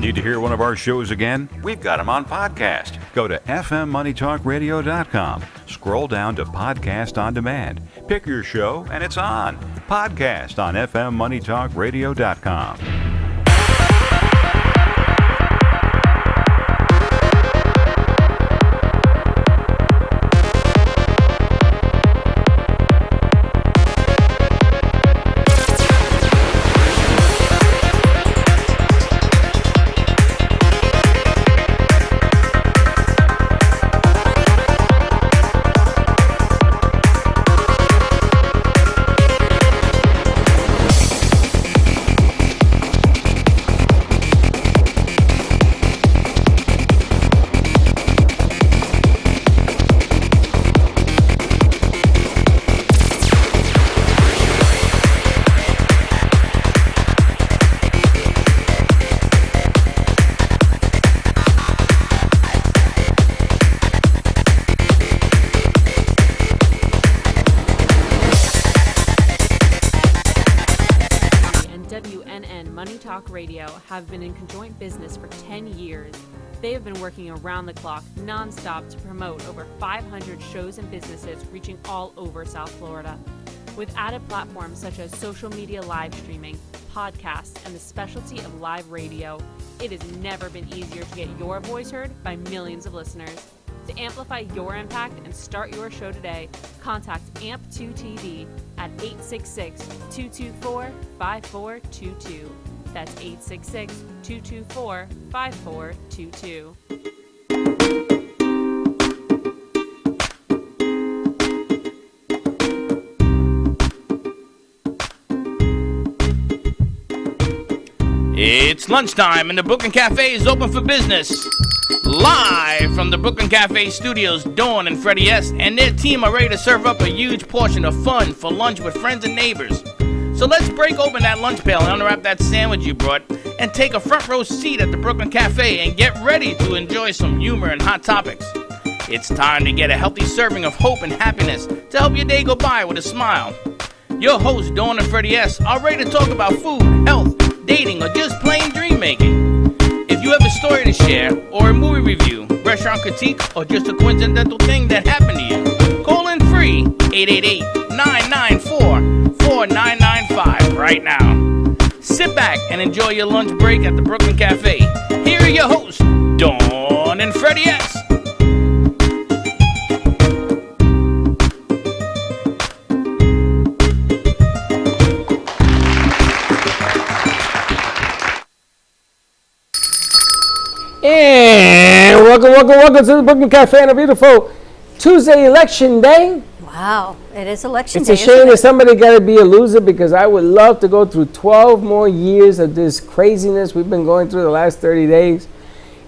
Need to hear one of our shows again? We've got them on podcast. Go to fmmoneytalkradio.com. Scroll down to Podcast on Demand. Pick your show and it's on. Podcast on fmmoneytalkradio.com. Radio have been in conjoint business for 10 years. They have been working around the clock, non-stop, to promote over 500 shows and businesses reaching all over South Florida. With added platforms such as social media live streaming, podcasts, and the specialty of live radio, it has never been easier to get your voice heard by millions of listeners. To amplify your impact and start your show today, contact AMP2TV at 866-224-5422. That's 866-224-5422. It's lunchtime and the Brooklyn Café is open for business. Live from the Brooklyn Café studios, Dawn and Freddie S. and their team are ready to serve up a huge portion of fun for lunch with friends and neighbors. So let's break open that lunch pail and unwrap that sandwich you brought and take a front row seat at the Brooklyn Café and get ready to enjoy some humor and hot topics. It's time to get a healthy serving of hope and happiness to help your day go by with a smile. Your hosts, Dawn and Freddie S., are ready to talk about food, health, dating, or just plain dream making. If you have a story to share, or a movie review, restaurant critique, or just a coincidental thing that happened to you, call in free 888-994-4995 right now. Sit back and enjoy your lunch break at the Brooklyn Café. Here are your hosts, Dawn and Freddie S. And welcome to the Brooklyn Café on a beautiful Tuesday election day. Wow, it is election day. It's a shame that somebody got to be a loser because I would love to go through 12 more years of this craziness we've been going through the last 30 days.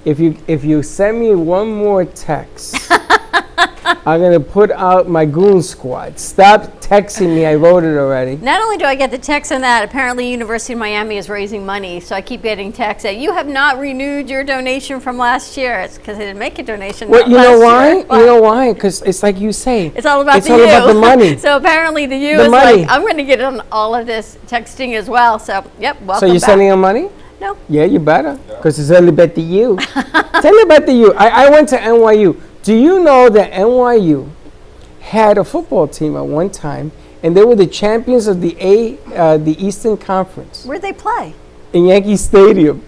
If you send me one more text, I'm going to put out my goon squad. Stop texting me. I voted already. Not only do I get the text on that, apparently University of Miami is raising money, so I keep getting texts that you have not renewed your donation from last year. It's because I didn't make a donation. Well, you know why? You know why? Because it's like you say. It's all about the money. So apparently the U is money. like, I'm going to get on all of this texting as well. So, yep, welcome So you're back. sending them money? No. Yeah, you better, because it's only about the U. It's only about the U. I went to NYU. Do you know that NYU had a football team at one time, and they were the champions of the Eastern Conference? Where'd they play? In Yankee Stadium.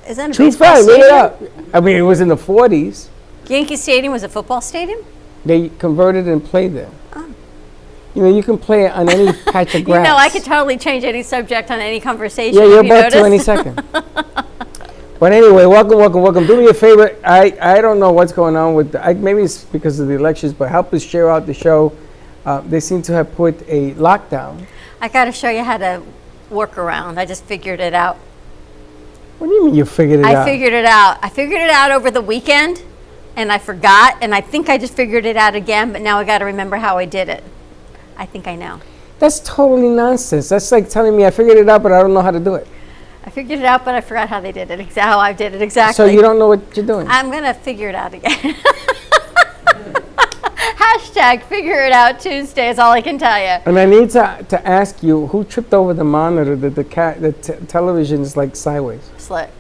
Is that a True baseball fact, look it stadium? up. I mean, it was in the 40s. Yankee Stadium was a football stadium? They converted and played there. Oh. You know, you can play it on any patch of grass. You know, I could totally change any subject on any conversation. Yeah, you're you about to any second. But anyway, welcome. Do me a favor. I don't know what's going on with maybe it's because of the elections, but help us share out the show. They seem to have put a lockdown. I got to show you how to work around. I just figured it out. What do you mean you figured it out? I figured it out. I figured it out over the weekend, and I forgot, and I think I just figured it out again, but now I got to remember how I did it. I think I know. That's totally nonsense. That's like telling me I figured it out, but I don't know how to do it. I figured it out, but I forgot how they did it, how I did it exactly. So you don't know what you're doing? I'm going to figure it out again. Hashtag figure it out Tuesday is all I can tell you. And I need to ask you, who tripped over the monitor that the television is like sideways? Slit.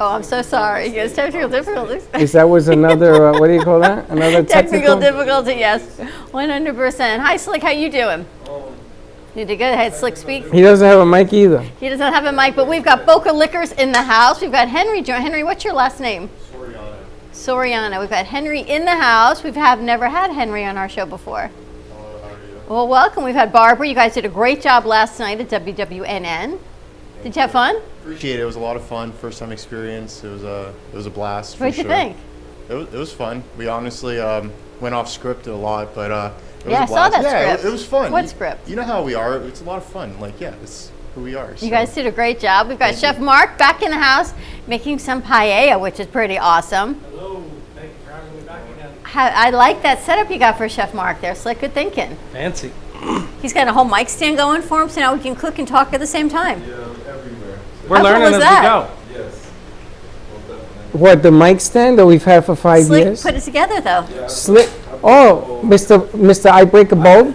Oh, I'm so sorry. Yes, technical difficulties. Is that was another, what do you call that? Another Technical difficulty, yes. 100%. Hi, Slick. How you doing? You did good. Ahead, Slick, speak. He doesn't have a mic either. He doesn't have a mic, but we've got Boca Liquors in the house. We've got Henry. Henry, what's your last name? Soriano. We've got Henry in the house. We've never had Henry on our show before. Well, welcome. We've had Barbara. You guys did a great job last night at WWNN. Did you have fun? Appreciate it. It was a lot of fun. First time experience. It was a blast. What did you think? It was fun. We honestly went off script a lot, but it was Yeah, a I saw blast. that Yeah, script. it was fun. What script? You know how we are. It's a lot of fun. Like, yeah, it's who we are. You guys did a great job. We've got Chef Mark back in the house making some paella, which is pretty awesome. Hello, thank you for having me back again. I like that setup you got for Chef Mark there. Slick, good thinking. Fancy. He's got a whole mic stand going for him, so now we can cook and talk at the same time. everywhere. We're How cool learning is as that? we go. Yes. What, the mic stand that we've had for 5 Slick years? put it together, though. Slick. Oh, Mr. I break a bulb.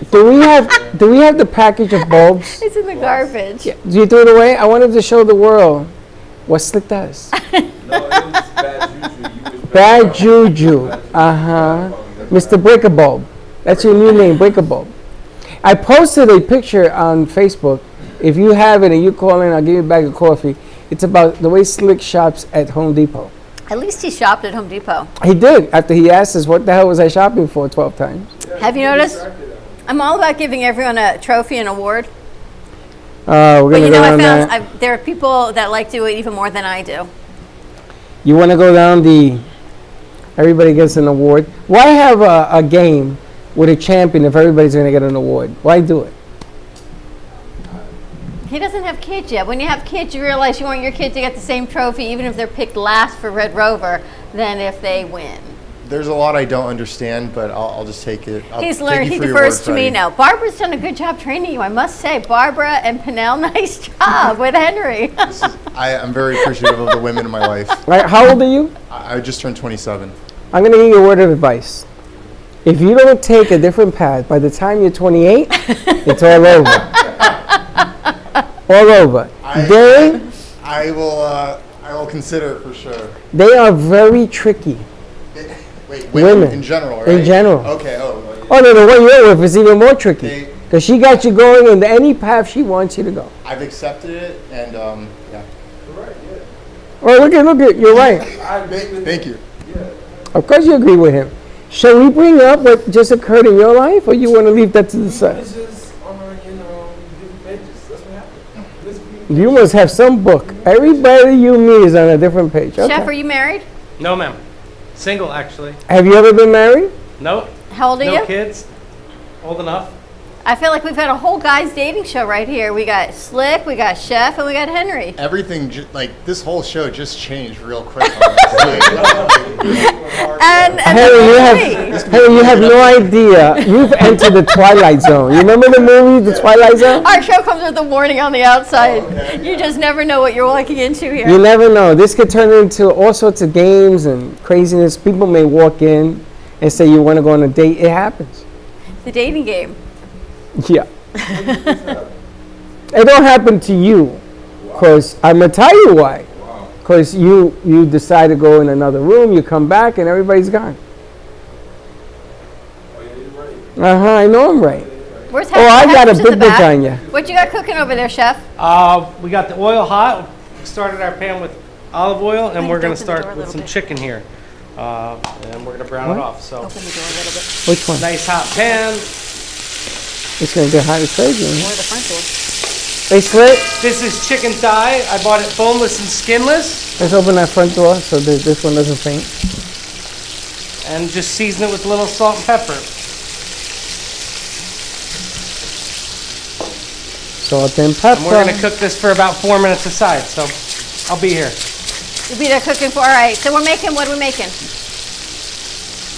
Do we have the package of bulbs? It's in the garbage. Do you throw it away? I wanted to show the world what Slick does. Bad juju. Mr. Break a Bulb. That's your new name, Break a Bulb. I posted a picture on Facebook. If you have it and you call in, I'll give you a bag of coffee. It's about the way Slick shops at Home Depot. At least he shopped at Home Depot. He did, after he asked us, what the hell was I shopping for 12 times? Have you noticed? I'm all about giving everyone a trophy and award. We're But going you to know, go I on found that. there are people that like to do it even more than I do. You want to go down everybody gets an award. Why have a game with a champion if everybody's going to get an award? Why do it? He doesn't have kids yet. When you have kids, you realize you want your kid to get the same trophy, even if they're picked last for Red Rover, than if they win. There's a lot I don't understand, but I'll just take it. He's learned. He defers to me now. Barbara's done a good job training you, I must say. Barbara and Pinnell, nice job with Henry. I'm very appreciative of the women in my life. Right, how old are you? I just turned 27. I'm going to give you a word of advice. If you don't take a different path, by the time you're 28, it's all over. All over. I will consider it for sure. They are very tricky. Wait, Women. in general, right? In general. Okay. Oh, no, the one you're with is even more tricky. They- Because she got you going in any path she wants you to go. I've accepted it, and yeah. Oh, look at, you're right. Thank you. Of course you agree with him. Shall we bring up what just occurred in your life, or you want to leave that to the side? You must have some book. Everybody you meet is on a different page. Okay. Chef, are you married? No, ma'am. Single, actually. Have you ever been married? Nope. How old are No you? kids. Old enough. I feel like we've got a whole guys dating show right here. We got Slick, we got Chef, and we got Henry. Everything, this whole show just changed real quick. And Harry, you have no idea. You've entered the Twilight Zone. You remember the movie, The Twilight Zone? our show comes with a warning on the outside. You just never know what you're walking into here. You never know. This could turn into all sorts of games and craziness. People may walk in and say you want to go on a date. It happens. The dating game. Yeah. It don't happen to you, because I'm going to tell you why. Because you decide to go in another room, you come back, and everybody's gone. I know I'm right. Where's I got a Heather's in the big book back. on you. What you got cooking over there, Chef? We got the oil hot. We started our pan with olive oil, and Wait, we're going open to the door start a with little some bit. chicken here. And we're going to brown What? it off. So, Open the door a little bit. Which one? nice hot pan. It's going to get hot as crazy. in here. Or the front door. Hey, Slit, This is chicken thigh. I bought it boneless and skinless. let's open that front door so that this one doesn't faint. And just season it with a little salt and pepper. Salt and pepper. And we're going to cook this for about 4 minutes aside. So, I'll be here. You'll be there cooking for, all right. So what are we making?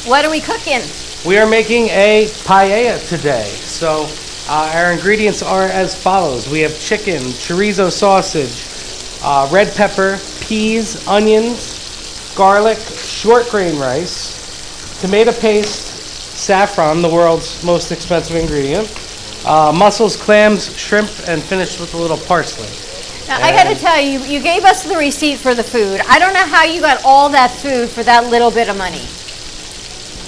What are we cooking? We are making a paella today. So our ingredients are as follows. We have chicken, chorizo sausage, red pepper, peas, onions, garlic, short grain rice, tomato paste, saffron, the world's most expensive ingredient, mussels, clams, shrimp, and finished with a little parsley. Now, I got to tell you, you gave us the receipt for the food. I don't know how you got all that food for that little bit of money.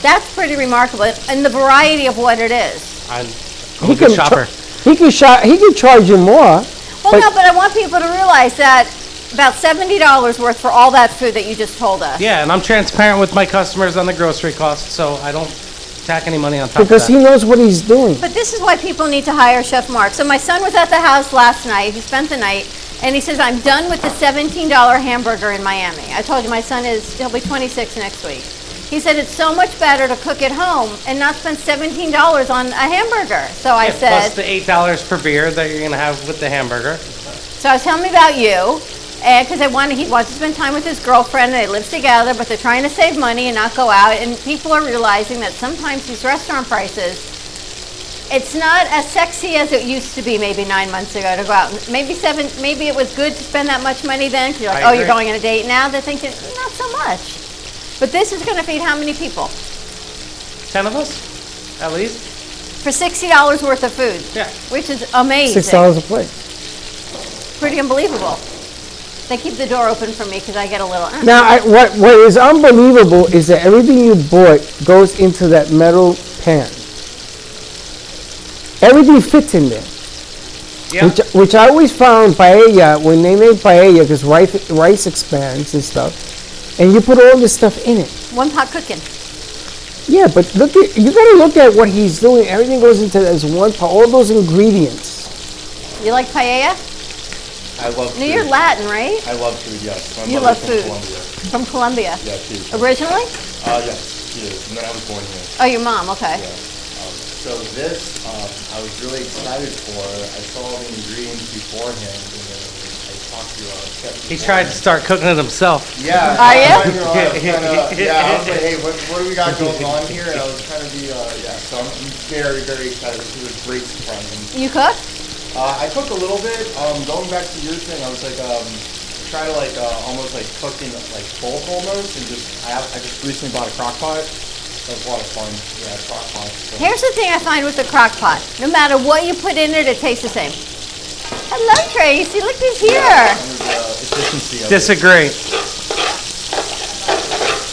That's pretty remarkable, and the variety of what it is. I'm a good shopper. He could charge you more. Well, no, but I want people to realize that about $70 worth for all that food that you just told us. Yeah, and I'm transparent with my customers on the grocery costs, so I don't tack any money on top Because of that. he knows what he's doing. But this is why people need to hire Chef Mark. So my son was at the house last night. He spent the night, and he says, I'm done with the $17 hamburger in Miami. I told you my son he'll be 26 next week. He said it's so much better to cook at home and not spend $17 on a hamburger. So I said, plus the $8 per beer that you're going to have with the hamburger. so I was telling me about you, and because he wants to spend time with his girlfriend, and they live together, but they're trying to save money and not go out. And people are realizing that sometimes these restaurant prices, it's not as sexy as it used to be maybe 9 months ago to go out. Maybe it was good to spend that much money then, because you're like, I oh, you're agree. going on a date now. They're thinking, not so much. But this is going to feed how many people? 10 of us, at least. For $60 worth of food. Yeah. Which is amazing. $6 a plate. Pretty unbelievable. They keep the door open for me because I get a little. Now, what is unbelievable is that everything you bought goes into that metal pan. Everything fits in there. Yeah. Which I always found paella, when they make paella, because rice expands and stuff, and you put all this stuff in it. One pot cooking. Yeah, but you gotta look at what he's doing. Everything goes into this one pot, all those ingredients. You like paella? I love No, food. you're Latin, right? I love food, yes. My You mother's love from food. Colombia. From Colombia. Yeah, she is. Originally? Yes, she is. And then I was born here. Oh, your mom. Okay. Yeah. So this, I was really excited for. I saw the ingredients beforehand, and then I talked to Chef. He tried to start cooking it himself. Yeah. Are you? I was like, hey, what do we got going on here? And I was trying to be, so I'm very, very excited. This is a great surprise. You cook? I cook a little bit. Going back to your thing, I was like, try to almost like cook in like bulk almost, and I just recently bought a crock pot. That was a lot of fun. Yeah, crock pot. So. Here's the thing I find with the crock pot. No matter what you put in it, it tastes the same. Hello, Tracy. Look who's here. And there's efficiency of it. Disagree.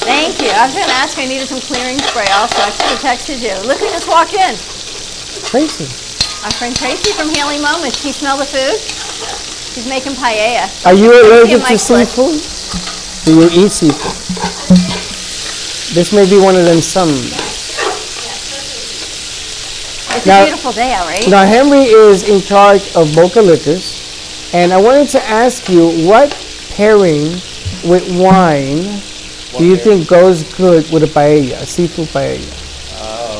Thank you. I was going to ask you, I needed some clearing spray also. I should have texted you. Look who just walked in. Tracy. Our friend Tracy from Healing Moments. Can you smell the food? She's making paella. Are you allergic my to foot. seafood? Do you eat seafood? This may be one of them some. It's Now- a beautiful day out, right? Now, Henry is in charge of Boca Liquors, and I wanted to ask you, what pairing with wine do you think goes good with a paella, a seafood paella?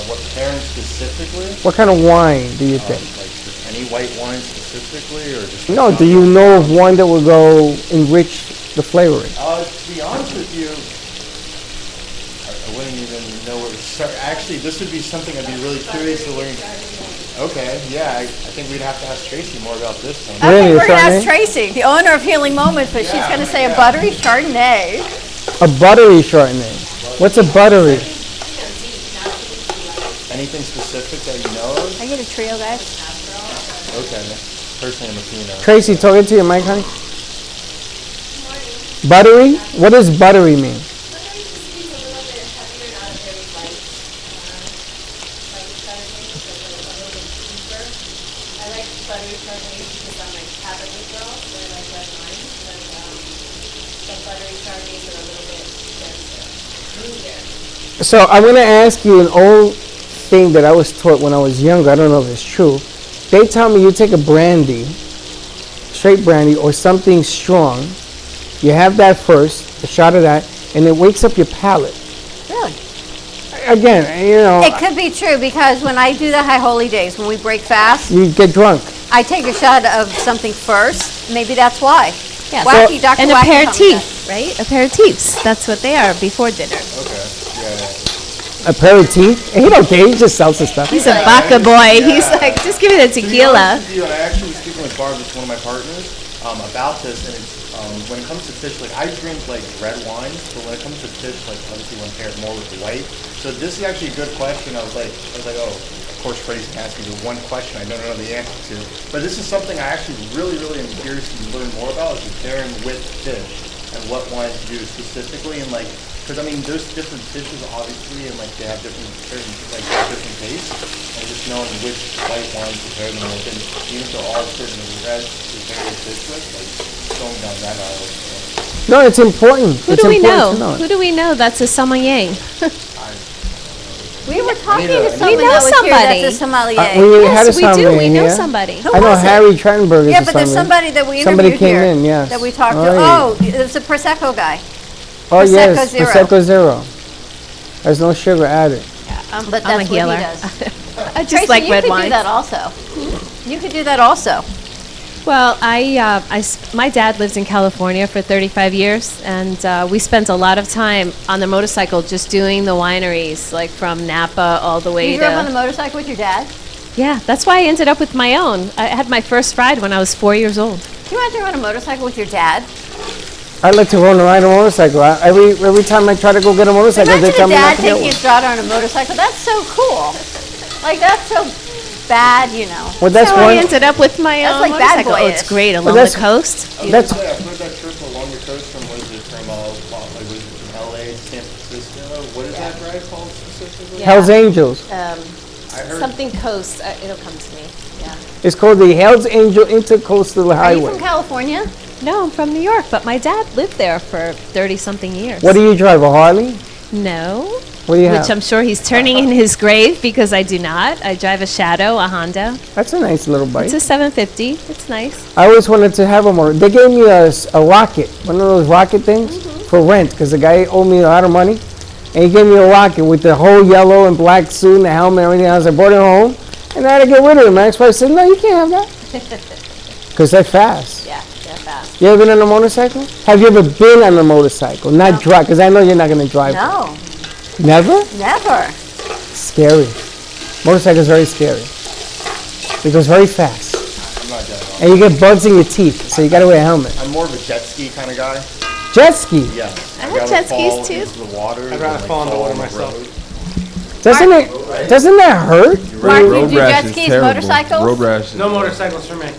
What pairing specifically? What kind of wine do you think? Like just any white wine specifically, or just? No, do you know of one that will go enrich the flavoring? To be honest with you, I wouldn't even know where to start. Actually, this would be something I'd be really curious to learn. Okay, yeah, I think we'd have to ask Tracy more about this one. Really, Okay, we're going to Chardonnay? ask Tracy, the owner of Healing Moments, but she's going to say a buttery Chardonnay. A buttery Chardonnay. What's a buttery? Anything specific that you know of? Can I get a trio, guys? Okay, personally, I'm a Pinot. Tracy, talk into your mic, honey. Buttery? What does buttery mean? So I'm going to ask you an old thing that I was taught when I was younger. I don't know if it's true. They tell me you take a brandy, straight brandy, or something strong. You have that first, a shot of that, and it wakes up your palate. Really? Again, you know, It could be true because when I do the High Holy Days, when we break fast, you get drunk. I take a shot of something first. Maybe that's why. Yeah. Wacky, Dr. An Wacky told me aperitif, right? Aperitifs. That's what they are before dinner. Aperitif? He don't care. He just sells his stuff. He's a baka boy. He's like, just give me the To be tequila. honest with you, and I actually was speaking with Barb, it's one of my partners, about this, and it's, when it comes to fish, like, I drink, like, red wines, but when it comes to fish, like, obviously one paired more with the white. So this is actually a good question. I was like, oh, course, Freddie's going to ask me the one question I don't know the answer to. But this is something I actually really am curious to learn more about, is the pairing with fish and what wines to do specifically. And like, because I mean, there's different fishes obviously, and like they have different tastes. And just knowing which white wines to pair them with, and even if they're all certain red to pair with fish with, like going down that aisle. No, it's important. Who It's do we important know? to Who do we know that's a sommelier? We were talking to to someone know that was here somebody. that's a sommelier. We had a Yes, we do. sommelier We know here. somebody. Who I know was it? Harry Trenberg is Yeah, a but there's sommelier. somebody that we Somebody interviewed came here in, yes. that we talked to. yeah. Oh, it was a Prosecco guy. Oh, Prosecco yes, Zero. Prosecco Zero. There's no sugar added. But I'm a that's what healer. he does. I just Tracy, like you red could wine. do that also. You could do that also. Well, my dad lived in California for 35 years, and we spent a lot of time on the motorcycle just doing the wineries, like from Napa all the way You to... drove on the motorcycle with your dad? Yeah, that's why I ended up with my own. I had my first ride when I was 4 years old. Can you imagine riding a motorcycle with your dad? I like to ride a motorcycle. Every time I try to go get a motorcycle, they Imagine tell a me not dad to get taking one. his daughter on a motorcycle. That's so cool. Like, that's so bad, you know. Well, that's So I one. ended up with my That's own like bad motorcycle. Oh, it's boyish. great along that's- the coast. That's I've heard that trip along the coast from, what is it, from LA to San Francisco? What is that drive called specifically? Hell's Angels. I heard Something coast. It'll come to me. Yeah. It's called the Hell's Angel Intercoastal Are you from Highway. California? No, I'm from New York, but my dad lived there for 30-something years. What do you drive, a Harley? No. What do you Which have? I'm sure he's turning in his grave because I do not. I drive a Shadow, a Honda. That's a nice little bike. It's a 750. It's nice. I always wanted to have a motor. They gave me a rocket, one of those rocket things for rent, because the guy owed me a lot of money. And he gave me a rocket with the whole yellow and black suit and the helmet and everything else. I brought it home, and I had to get rid of it. My ex-wife said, no, you can't have that. Because they're fast. Yeah, they're fast. You ever been on a motorcycle? Have you ever been on a motorcycle? Not drive, because I know you're not going to drive. No, Never? never. Scary. Motorcycle is very scary. It goes very fast. I'm not dead on. And you get bugs in your teeth, so you got to wear a helmet. I'm more of a jet ski kind of guy. Jet ski. Yeah. I have jet skis, too. Into the water. I'd rather fall in the water myself. Doesn't that hurt? Mark, you Road do rash jet is skis, terrible. motorcycles? Road rash. No motorcycles for me.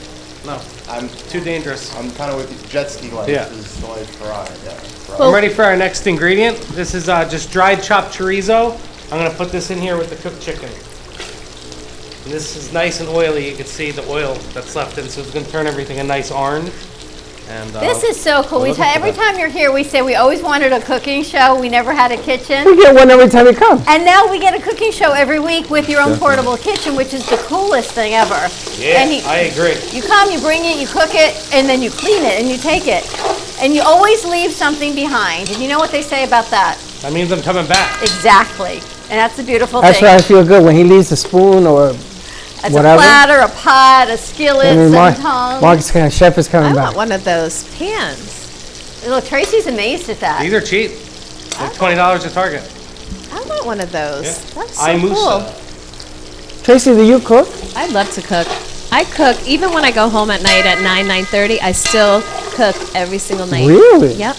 No, I'm too dangerous. I'm kind of with you. Jet ski life Yeah. is the life for I. Yeah. I'm ready for our next ingredient. This is just dried chopped chorizo. I'm gonna put this in here with the cooked chicken. And this is nice and oily. You can see the oil that's left in, so it's gonna turn everything a nice orange. And This is so cool. looking for Every that. time you're here, we say we always wanted a cooking show. We never had a kitchen. We get one every time you come. And now we get a cooking show every week with your own portable kitchen, which is the coolest thing ever. yeah, And I agree. you come, you bring it, you cook it, and then you clean it, and you take it. And you always leave something behind. And you know what they say about that? That means I'm coming back. Exactly. And that's the beautiful That's thing. why I feel good when he leaves a spoon or It's whatever. a platter, a pot, a skillet, and some Mark, tongs. Mark's chef is I coming want back. one of those pans. Look, Tracy's amazed at that. These are cheap. They're $20 at Target. I want one of those. Yeah. That's so I cool. Tracy, do you cook? I love to cook. I cook even when I go home at night at 9:30. I still cook every single night. Really? Yep.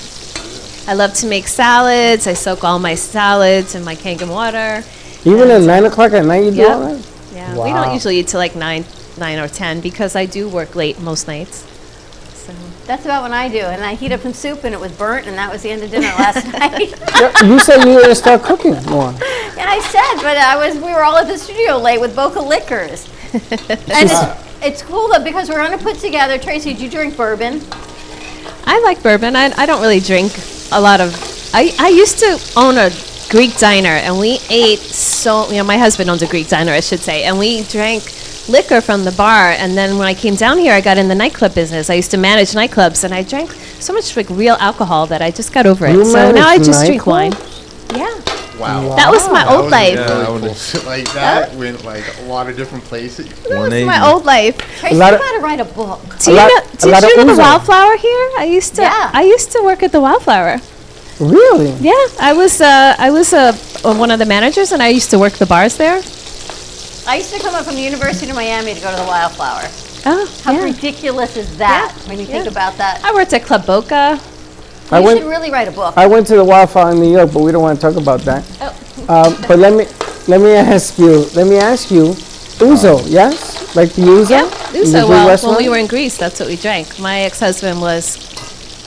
I love to make salads. I soak all my salads in my Kangen water. Even at 9 o'clock at night you do Yep. all that? Yeah, we Wow. don't usually eat till like 9 or 10 because I do work late most nights. So That's about what I do. And I heat up some soup, and it was burnt, and that was the end of dinner last night. Yeah, you said you were going to start cooking more. And I said, but we were all at the studio late with Boca Liquors. And it's cool though because we're gonna put together. Tracy, do you drink bourbon? I like bourbon. I don't really drink a lot of. I used to own a Greek diner, and we ate my husband owns a Greek diner, I should say, and we drank liquor from the bar. And then when I came down here, I got in the nightclub business. I used to manage nightclubs, and I drank so much like real alcohol that I just got over it. You So now I manage just drink wine. nightclubs? Yeah, Wow. that was my old life. yeah. Really cool. Shit like that went like a lot of different places. That was 180. my old life. Tracy, lot you of- gotta write a book. Do you lot- know? a Did lot of you know the ouzo. Wildflower here? I used to. Yeah. I used to work at the Wildflower. Really? Yeah, I was one of the managers, and I used to work the bars there. I used to come up from the University of Miami to go to the Wildflower. Oh, How yeah. ridiculous is that Yeah, when you yeah. think about that? I worked at Club Boca. I You went- should really write a book. I went to the Wildfire in New York, but we don't want to talk about that. Oh. But let me ask you. Ouzo, yes? Like the ouzo? Yeah, In the Ouzo. Greek Well, when restaurant? we were in Greece, that's what we drank. My ex-husband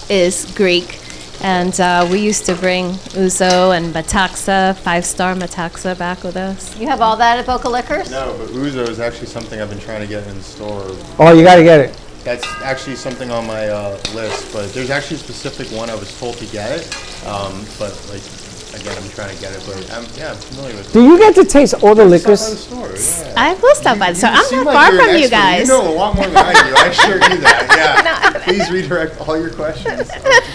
is Greek, and we used to bring Ouzo and Metaxa, 5-star Metaxa, back with us. You have all that at Boca Liquors? No, but Ouzo is actually something I've been trying to get in the store. Oh, you got to get it. That's actually something on my list, but there's actually a specific one I was told to get it. But like, again, I'm trying to get it, but I'm familiar with it. Do you get to taste all the Stop by the liquors? store, yeah. I will stop by. So You I'm seem not like far you're an from you expert. guys. You know a lot more than I do. I sure do that. Yeah. Please redirect all your questions.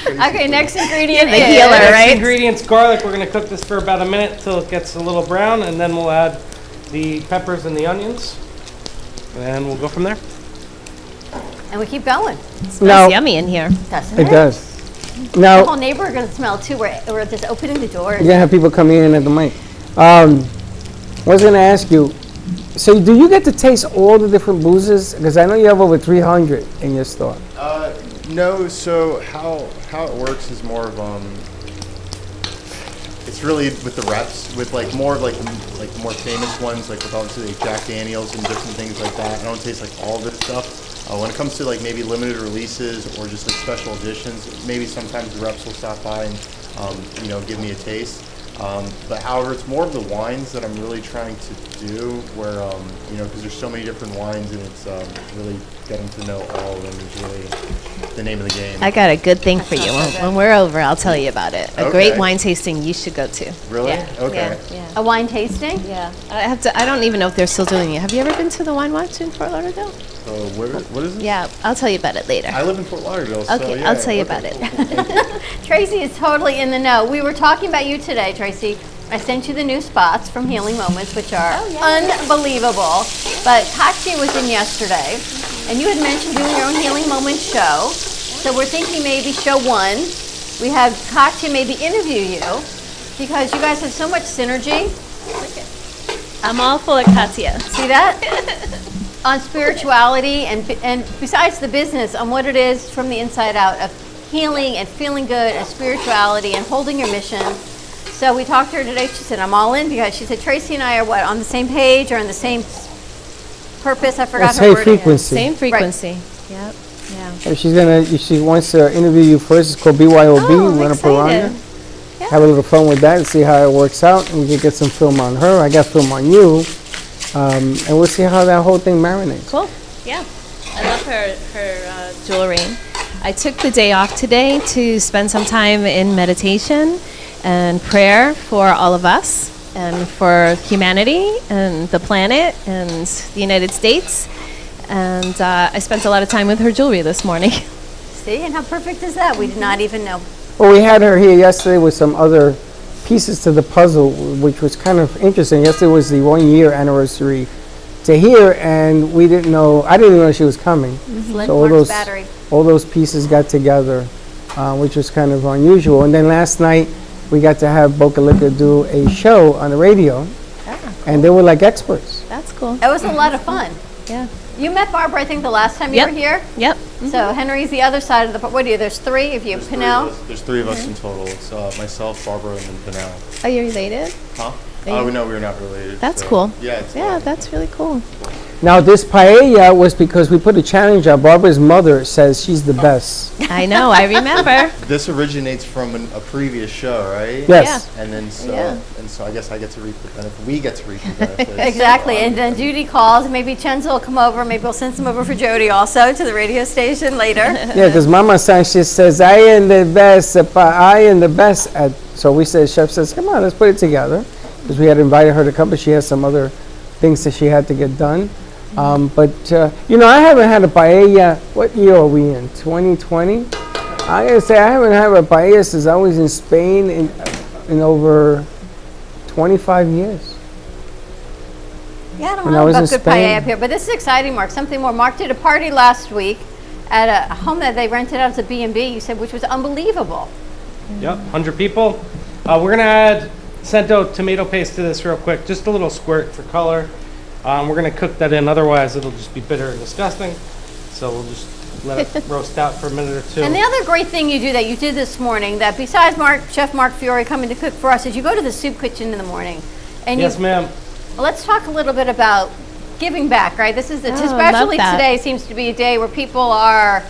Okay, next ingredient The is healer, Next right? ingredients, garlic. We're going to cook this for about a minute till it gets a little brown, and then we'll add the peppers and the onions, and we'll go from there. And we keep going. It's Now- yummy in here. Doesn't It does. The Now, whole neighborhood are gonna smell too. We're just opening the doors. you're going to have people coming in at the mic. I was going to ask you, so do you get to taste all the different boozes? Because I know you have over 300 in your store. No, so how it works is more of it's really with the reps, with like more like the more famous ones, like with obviously like Jack Daniels and different things like that. I don't taste like all this stuff. When it comes to like maybe limited releases or just like special editions, maybe sometimes the reps will stop by and give me a taste. But however, it's more of the wines that I'm really trying to do, where because there's so many different wines, and it's really getting to know all of them is really the name of the game. I got a good thing for you. When we're over, I'll tell you about it. A great Okay. wine tasting you should go to. Really? Yeah. Okay. Yeah. A wine tasting? Yeah. I don't even know if they're still doing it. Have you ever been to the Wine Watch in Fort Lauderdale? So what is it? Yeah, I'll tell you about it later. I live in Fort Lauderdale, so Okay, yeah. I'll tell you about it. Cool. Thank you. Tracy is totally in the know. We were talking about you today, Tracy. I sent you the new spots from Healing Moments, which are unbelievable. But Katya was in yesterday, and you had mentioned doing your own Healing Moments show. So we're thinking maybe show 1. We have Katya maybe interview you, because you guys have so much synergy. I'm all full of Katya. See that? On spirituality and besides the business, on what it is from the inside out of healing and feeling good and spirituality and holding your mission. So we talked to her today. She said, I'm all in, because she said, Tracy and I are on the same page or on the same purpose. I forgot her Same wording. frequency. Same frequency. Yep. Yeah. If she wants to interview you first, it's called BYOB. Oh, We I'm want to put her on there. excited. Have a little fun with that and see how it works out. And we can get some film on her. I got film on you. And we'll see how that whole thing marinates. Cool. Yeah. I love her jewelry. I took the day off today to spend some time in meditation and prayer for all of us and for humanity and the planet and the United States. And I spent a lot of time with her jewelry this morning. See, and how perfect is that? We did not even know. Well, we had her here yesterday with some other pieces to the puzzle, which was kind of interesting. Yesterday was the 1-year anniversary to here, and we didn't know. I didn't even know she was coming. So all those pieces got together, which was kind of unusual. And then last night we got to have Boca Liquor do a show on the radio, and they were like experts. That's cool. It was a lot of fun. Yeah. You met Barbara, I think, the last time you Yep. were here. Yep. So Henry's the other side of the. What are you? There's 3 of you. Pinnell. There's 3 of us in total. It's myself, Barbara, and then Pinnell. Are you related? Huh? Are you- No, we're not related. That's so- cool. Yeah, it's Yeah, that's really cool. Now, this paella was because we put a challenge out. Barbara's mother says she's the best. I know. I remember. This originates from a previous show, right? Yes. And then so Yeah. I guess I get to reap the benefit. We get to reap the benefits. Exactly, and then Judy calls. Maybe Chenzo will come over. Maybe we'll send some over for Jody also to the radio station later. Yeah, because Mama Sanchez says, I am the best, I am the best at, so we said, Chef says, come on, let's put it together. Because we had invited her to come, but she has some other things that she had to get done. But I haven't had a paella, what year are we in, 2020? I gotta say, I haven't had a paella since I was in Spain in over 25 years. Yeah, I don't When I know was about in good paella Spain. up here, but this is exciting, Mark. Something more. Mark did a party last week at a home that they rented out as a B&B, you said, which was unbelievable. Yep, 100 people. We're going to add Cento tomato paste to this real quick, just a little squirt for color. We're going to cook that in, otherwise it'll just be bitter and disgusting. So we'll just let it roast out for a minute or 2. And the other great thing you do that you did this morning, that besides Chef Mark Fiori coming to cook for us, is you go to the soup kitchen in the morning. And Yes, ma'am. Let's talk a little bit about giving back, right? This is love especially that. today seems to be a day where people are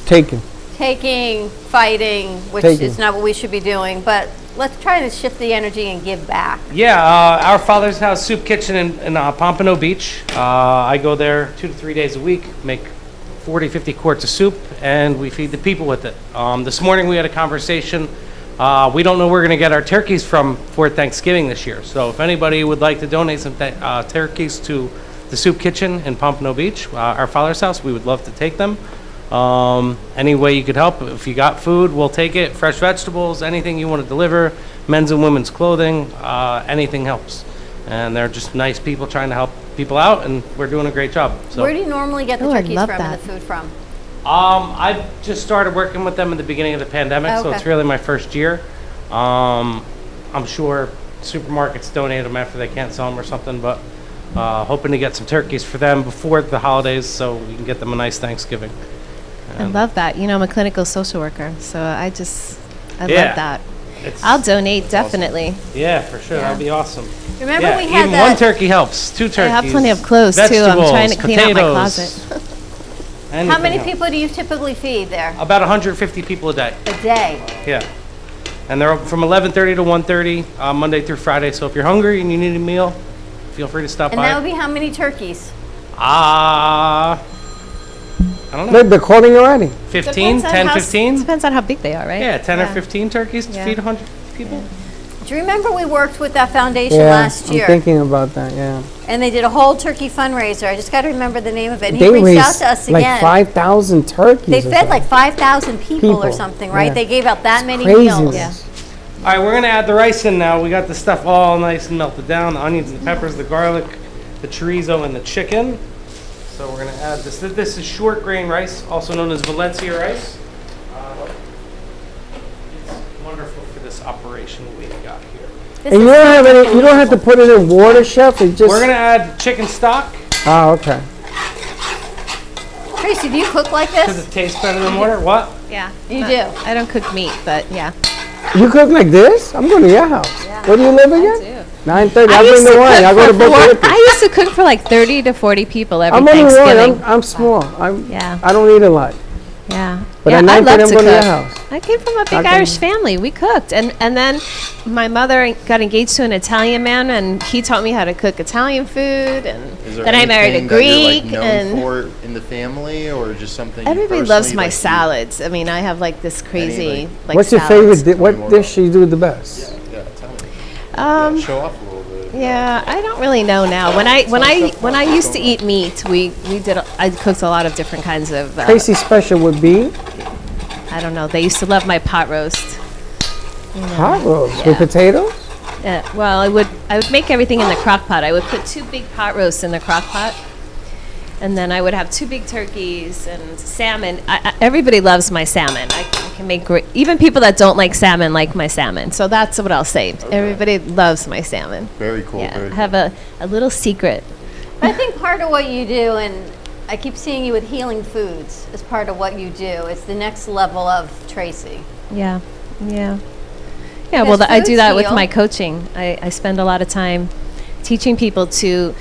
Taken. taking, fighting, which Taking. is not what we should be doing. But let's try to shift the energy and give back. Yeah, Our Father's House Soup Kitchen in Pompano Beach. I go there 2 to 3 days a week, make 40, 50 quarts of soup, and we feed the people with it. This morning we had a conversation. We don't know where we're going to get our turkeys from for Thanksgiving this year. So if anybody would like to donate some turkeys to the Soup Kitchen in Pompano Beach, Our Father's House, we would love to take them. Any way you could help. If you got food, we'll take it. Fresh vegetables, anything you want to deliver, men's and women's clothing, anything helps. And they're just nice people trying to help people out, and we're doing a great job. So Where do you normally get the Oh, I turkeys love from and that. the food from? I just started working with them at the beginning of the pandemic, so Okay. it's really my first year. I'm sure supermarkets donate them after they can't sell them or something, but hoping to get some turkeys for them before the holidays so we can get them a nice Thanksgiving. I love that. You know, I'm a clinical social worker, so I Yeah. love that. It's- I'll donate, definitely. Yeah, for sure. Yeah. That'd be awesome. Remember Yeah, we had even that. one turkey helps. 2 turkeys. I have plenty of clothes, too. I'm vegetables, trying to clean out my potatoes, closet. How anything many helps. people do you typically feed there About 150 people a day. a day? Yeah. And they're from 11:30 to 1:30, Monday through Friday. So if you're hungry and you need a meal, feel free to stop And by. that would be how many turkeys? I don't know. They're calling already. 15, Depends on 10, how- 15? Depends on how big they are, right? Yeah, 10 or 15 turkeys to Yeah. feed 100 people. Do you remember we worked with that foundation Yeah, last year? I'm thinking about that. Yeah. And they did a whole turkey fundraiser. I just got to remember the name of it. And he They reached out raised to us like again. 5,000 turkeys. They or fed something. like 5,000 people or People, something, right? yeah. They gave out that many meals. Craziness. Yeah. All right, we're going to add the rice in now. We got the stuff all nice and melted down. The onions, the peppers, the garlic, the chorizo, and the chicken. So we're going to add this. This is short grain rice, also known as Valencia rice. It's wonderful for this operation we've got here. This And you is don't have any. You don't have to put it in water, chef. It just. We're going to add chicken stock Oh, okay. Tracy, do you cook like because this? it tastes better than water. What? Yeah. You Uh, do. I don't cook meat, but yeah. You cook like this? I'm going to your house. Where do you live again? do. 9:30. I I'll bring used the to wine. cook I'll go to for Boca Rica. I used to cook for like 30 to 40 people every I'm only one. Thanksgiving. I'm small. Yeah. I don't eat a lot. Yeah. But yeah, at I 9:30 love I'm to going to your cook. house. I came from a big I can- Irish family. We cooked. And then my mother got engaged to an Italian man, and he taught me how to cook Italian food. And Is there then I married a anything that you're, like, Greek. known and for in the family, or just something? you everybody personally loves my like to eat? salads. I mean, I have like this crazy like What's your salads. favorite? What dish you do the best? Yeah, tell me. Yeah, show off a little bit. Yeah, I don't really know now. When I used to eat meat, I cooked a lot of different kinds of. Tracy's special would be I don't know. They used to love my pot roast. hot roast with Yeah. potatoes. Well, I would make everything in the crock pot. I would put 2 big pot roasts in the crock pot, and then I would have 2 big turkeys and salmon. Everybody loves my salmon. I can make great. Even people that don't like salmon like my salmon. So that's what I'll say. Everybody loves my salmon. Very cool. Yeah, Very I cool. have a little secret. I think part of what you do, and I keep seeing you with healing foods as part of what you do. It's the next level of Tracy. Yeah, yeah. Yeah, Because well, I do foods that with heal. my coaching. I spend a lot of time teaching people to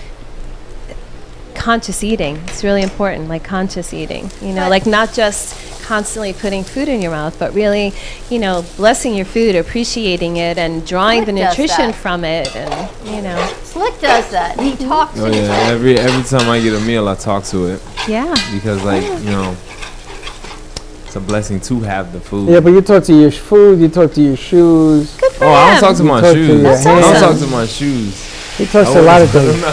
conscious eating. It's really important, like conscious eating. You know, But- like not just constantly putting food in your mouth, but really, you know, blessing your food, appreciating it, and drawing the Slick does nutrition that. from it, and you know, Slick does that. He talks Oh and he yeah, talks. every time I get a meal, I talk to it yeah. because like you know, it's a blessing to have the food. Yeah, but you talk to your food. You talk to your shoes. Good for Oh, I don't him. talk to my talk to shoes. your I don't hands. talk to my shoes. He talks to a lot of things.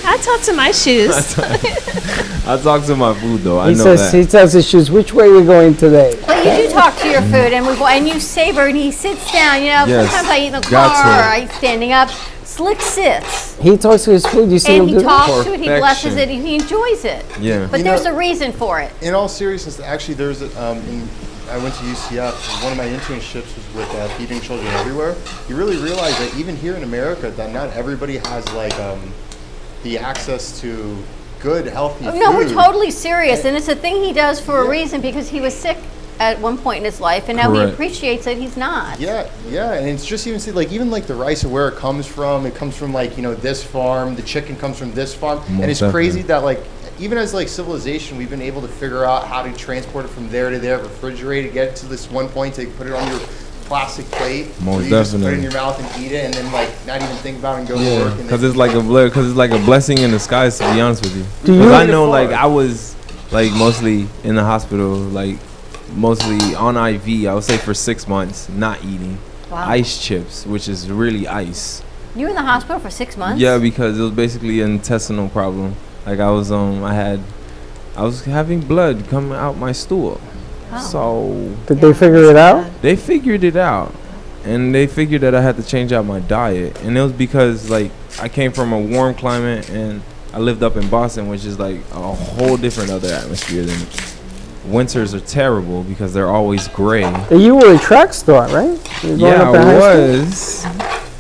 I talk to my shoes. I talk to my food though. I He know says that. he tells his shoes which way we're going today. But you do talk to your food, and you savor, and he sits down. You know, Yes, sometimes I eat in the got car, to. or I eat standing up. Slick sits, He talks to his food. You see and him he do that? talks to it. He blesses it. Perfection. He enjoys it. Yeah. But You there's know- a reason for it. In all seriousness, actually, there's I went to UCF. One of my internships was with Feeding Children Everywhere. You really realize that even here in America, that not everybody has like the access to good, healthy food. No, we're totally serious, and it's a thing he does for a reason because he was sick at one point in his life, and now he Correct. appreciates that he's not. Yeah, and it's just even like the rice of where it comes from. It comes from like this farm. The chicken comes from this farm, and it's definitely. crazy that like even as like civilization, we've been able to figure out how to transport it from there to there, refrigerate it, get it to this one point, to put it on your plastic plate, Most you just put it in definitely. your mouth and eat it, and then like not even think about it and go to Yeah, work. And because then- it's like a blessing in disguise, to be honest with you. Do you- Because I know, like, I was like mostly in the hospital, like mostly on IV. I would say for 6 months, not eating. Wow. Ice chips, which is really ice. You were in the hospital for 6 months? Yeah, because it was basically an intestinal problem. Like I was having blood coming out my stool. Oh. So Did they figure it out? they figured it out, and they figured that I had to change out my diet, and it was because like I came from a warm climate and I lived up in Boston, which is like a whole different other atmosphere than winters are terrible because they're always gray. You were a track star, right? You were going Yeah, up in high school?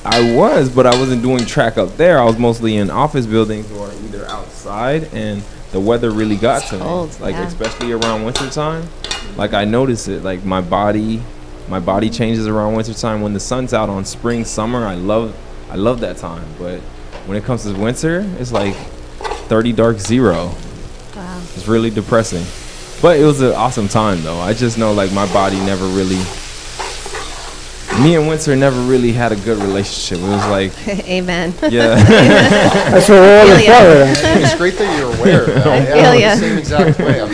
I was, but I wasn't doing track up there. I was mostly in office buildings or either outside, and the weather really got to me. cold, Like yeah. especially around winter time. Like I notice it. Like my body changes around winter time. When the sun's out on spring, summer, I love that time. But when it comes to winter, it's like 30 dark zero. Wow. It's really depressing. But it was an awesome time though. I just know like my body never really. Me and winter never really had a good relationship. It was like, Amen. yeah. That's what we're all in feel ya. Florida. It's great that you're aware of that. I Yeah, feel I'm ya. the same exact way. I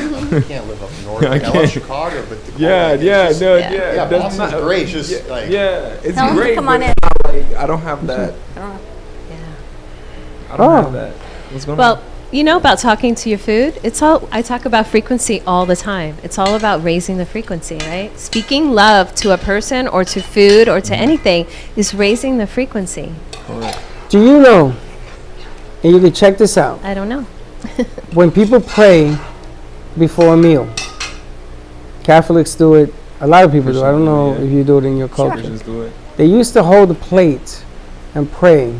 can't live up north. Like, I love Chicago, but the cold, Yeah, Boston's great. It's just like It's Tell 'em to great, come but on in. it's not like I don't have that. Yeah. I don't Oh. have that. What's going on? Well, you know about talking to your food? I talk about frequency all the time. It's all about raising the frequency, right? Speaking love to a person or to food or to anything is raising the frequency. Do you know, and you can check this out, I don't know. when people pray before a meal, Catholics do it, a lot of people do it. I don't know Christians do it, if you do it in your culture. Christians do it. They used to hold a plate and pray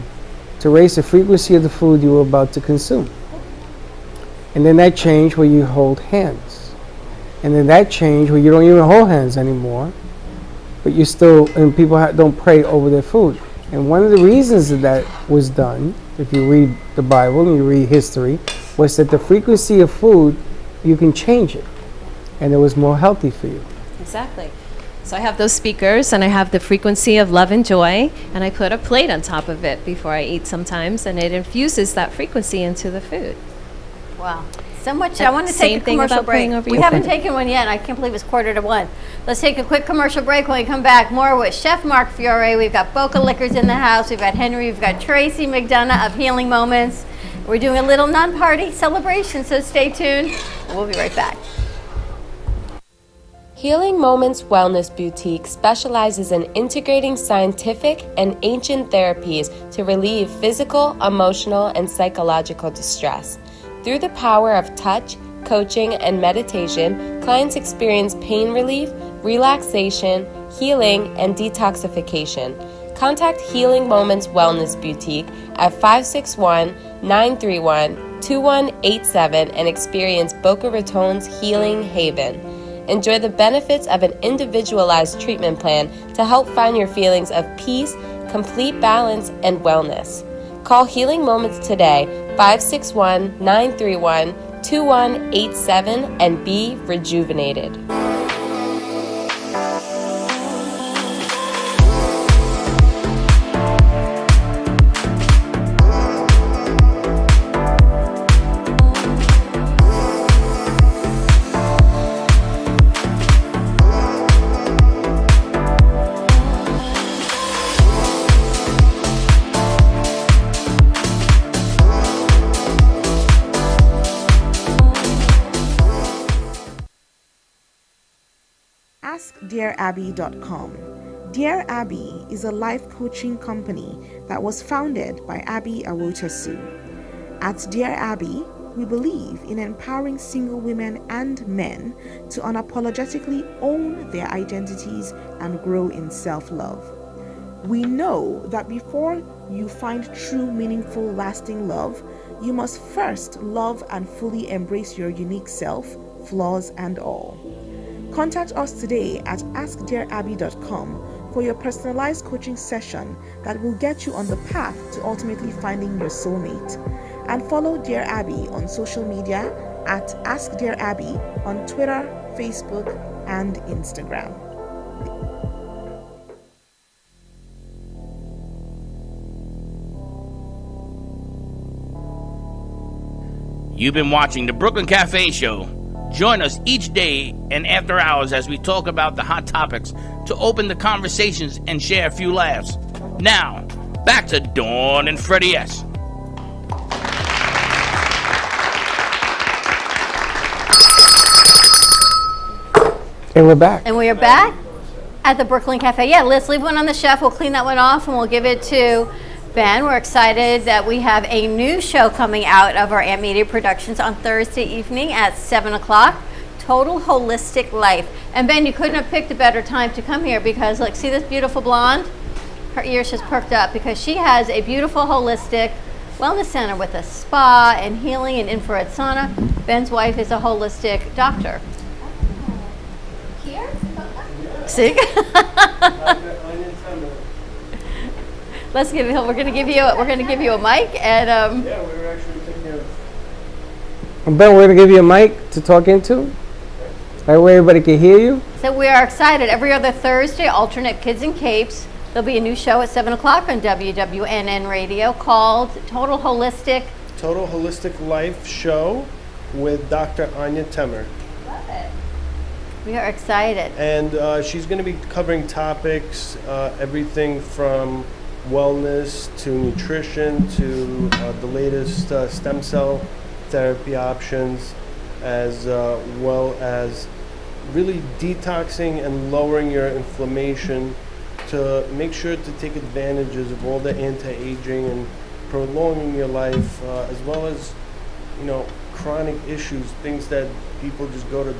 to raise the frequency of the food you were about to consume. And then that changed where you hold hands. And then that changed where you don't even hold hands anymore. But you still, and people don't pray over their food. And one of the reasons that was done, if you read the Bible and you read history, was that the frequency of food, you can change it. And it was more healthy for you. Exactly. So I have those speakers and I have the frequency of love and joy, and I put a plate on top of it before I eat sometimes, and it infuses that frequency into the food. Wow. So much. I want to Same take a thing commercial about break. praying over We your haven't food. taken one yet. I can't believe it's 1:45. Let's take a quick commercial break. When we come back, more with Chef Mark Fiori. We've got Boca Liquors in the house. We've got Henry. We've got Tracy McDonough of Healing Moments. We're doing a little non-party celebration, so stay tuned. We'll be right back. Healing Moments Wellness Boutique specializes in integrating scientific and ancient therapies to relieve physical, emotional, and psychological distress. Through the power of touch, coaching, and meditation, clients experience pain relief, relaxation, healing, and detoxification. Contact Healing Moments Wellness Boutique at 561-931-2187 and experience Boca Raton's Healing Haven. Enjoy the benefits of an individualized treatment plan to help find your feelings of peace, complete balance, and wellness. Call Healing Moments today, 561-931-2187, and be rejuvenated. AskDearAbby.com. Dear Abby is a life coaching company that was founded by Abby Awotasu. At Dear Abby, we believe in empowering single women and men to unapologetically own their identities and grow in self-love. We know that before you find true, meaningful, lasting love, you must first love and fully embrace your unique self, flaws and all. Contact us today at askdearabby.com for your personalized coaching session that will get you on the path to ultimately finding your soulmate. And follow Dear Abby on social media at Ask Dear Abby on Twitter, Facebook, and Instagram. You've been watching the Brooklyn Cafe Show. Join us each day and after hours as we talk about the hot topics to open the conversations and share a few laughs. Now, back to Dawn and Freddie S. And we're back. And we are back at the Brooklyn Cafe. Yeah, let's leave one on the chef. We'll clean that one off and we'll give it to Ben. We're excited that we have a new show coming out of our Amp Media Productions on Thursday evening at 7 o'clock. Total Holistic Life. And Ben, you couldn't have picked a better time to come here because, look, see this beautiful blonde? Her ears just perked up because she has a beautiful holistic wellness center with a spa and healing and infrared sauna. Ben's wife is a holistic doctor. Here? See? We're gonna give you a mic and yeah, we were actually thinking of. Ben, we're gonna give you a mic to talk into, right where everybody can hear you. So we are excited. Every other Thursday, alternate Kids and Capes. There'll be a new show at 7 o'clock on WWNN Radio called Total Holistic Life Show with Dr. Anya Temer. Love it. We are excited. And she's going to be covering topics, everything from wellness to nutrition to the latest stem cell therapy options, as well as really detoxing and lowering your inflammation to make sure to take advantages of all the anti-aging and prolonging your life, as well as, chronic issues, things that people just go to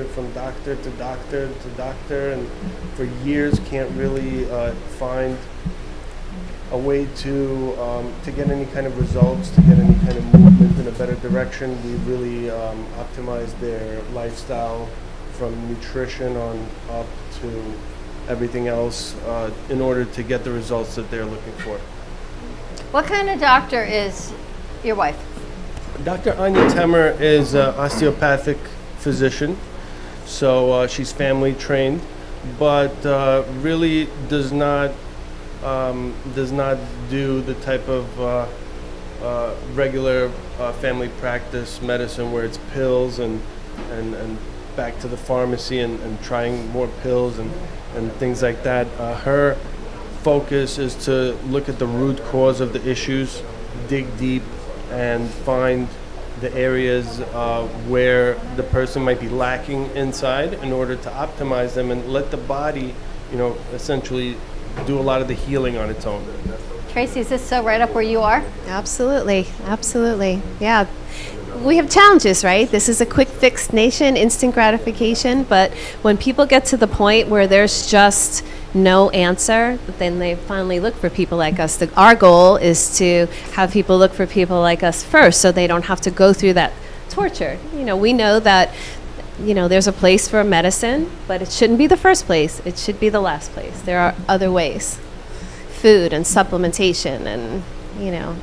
from doctor to doctor, and for years can't really find a way to get any kind of results, to get any kind of movement in a better direction. We really optimize their lifestyle from nutrition on up to everything else in order to get the results that they're looking for. What kind of doctor is your wife? Dr. Anya Temer is an osteopathic physician, so she's family trained, but really does not do the type of regular family practice medicine where it's pills and back to the pharmacy and trying more pills and things like that. Her focus is to look at the root cause of the issues, dig deep, and find the areas where the person might be lacking inside in order to optimize them and let the body, essentially do a lot of the healing on its own. Tracy, is this so right up where you are? Absolutely. Yeah. We have challenges, right? This is a quick fix nation, instant gratification, but when people get to the point where there's just no answer, then they finally look for people like us. Our goal is to have people look for people like us first so they don't have to go through that torture. We know that there's a place for medicine, but it shouldn't be the first place. It should be the last place. There are other ways. Food and supplementation and,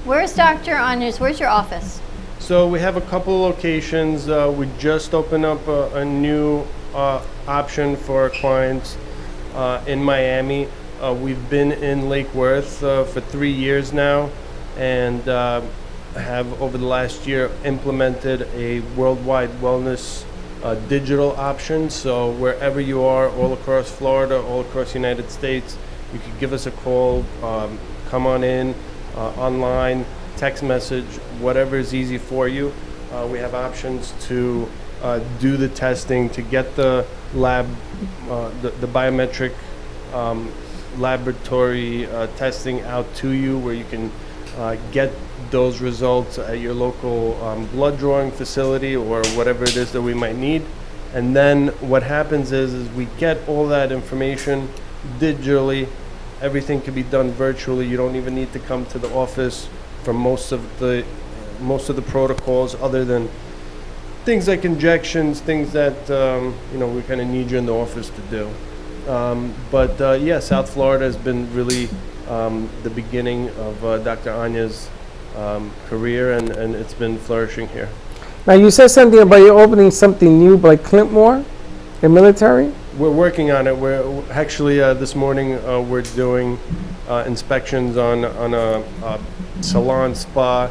Where's Dr. Anya's? Where's your office? So we have a couple locations. We just opened up a new option for our clients in Miami. We've been in Lake Worth for 3 years now, and have over the last year implemented a worldwide wellness digital option. So wherever you are, all across Florida, all across the United States, you could give us a call, come on in, online, text message, whatever is easy for you. We have options to do the testing, to get the lab, the biometric laboratory testing out to you, where you can get those results at your local blood drawing facility or whatever it is that we might need. And then what happens is we get all that information digitally. Everything can be done virtually. You don't even need to come to the office for most of the protocols, other than things like injections, things that we kind of need you in the office to do. But South Florida has been really the beginning of Dr. Anya's career, and it's been flourishing here. Now, you said something about you opening something new, like Clintmore, the military? We're working on it. We're actually this morning we're doing inspections on a salon spa,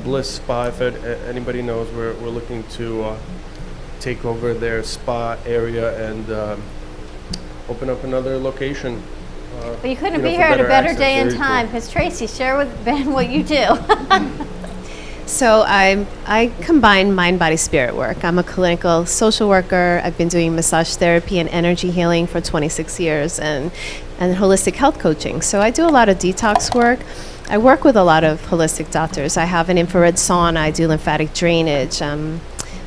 Bliss Spa. If anybody knows, we're looking to take over their spa area and open up another location. But you couldn't be here at a better day and time, because Tracy, share with Ben what you do. So I combine mind, body, spirit work. I'm a clinical social worker. I've been doing massage therapy and energy healing for 26 years and holistic health coaching. So I do a lot of detox work. I work with a lot of holistic doctors. I have an infrared sauna. I do lymphatic drainage. I'm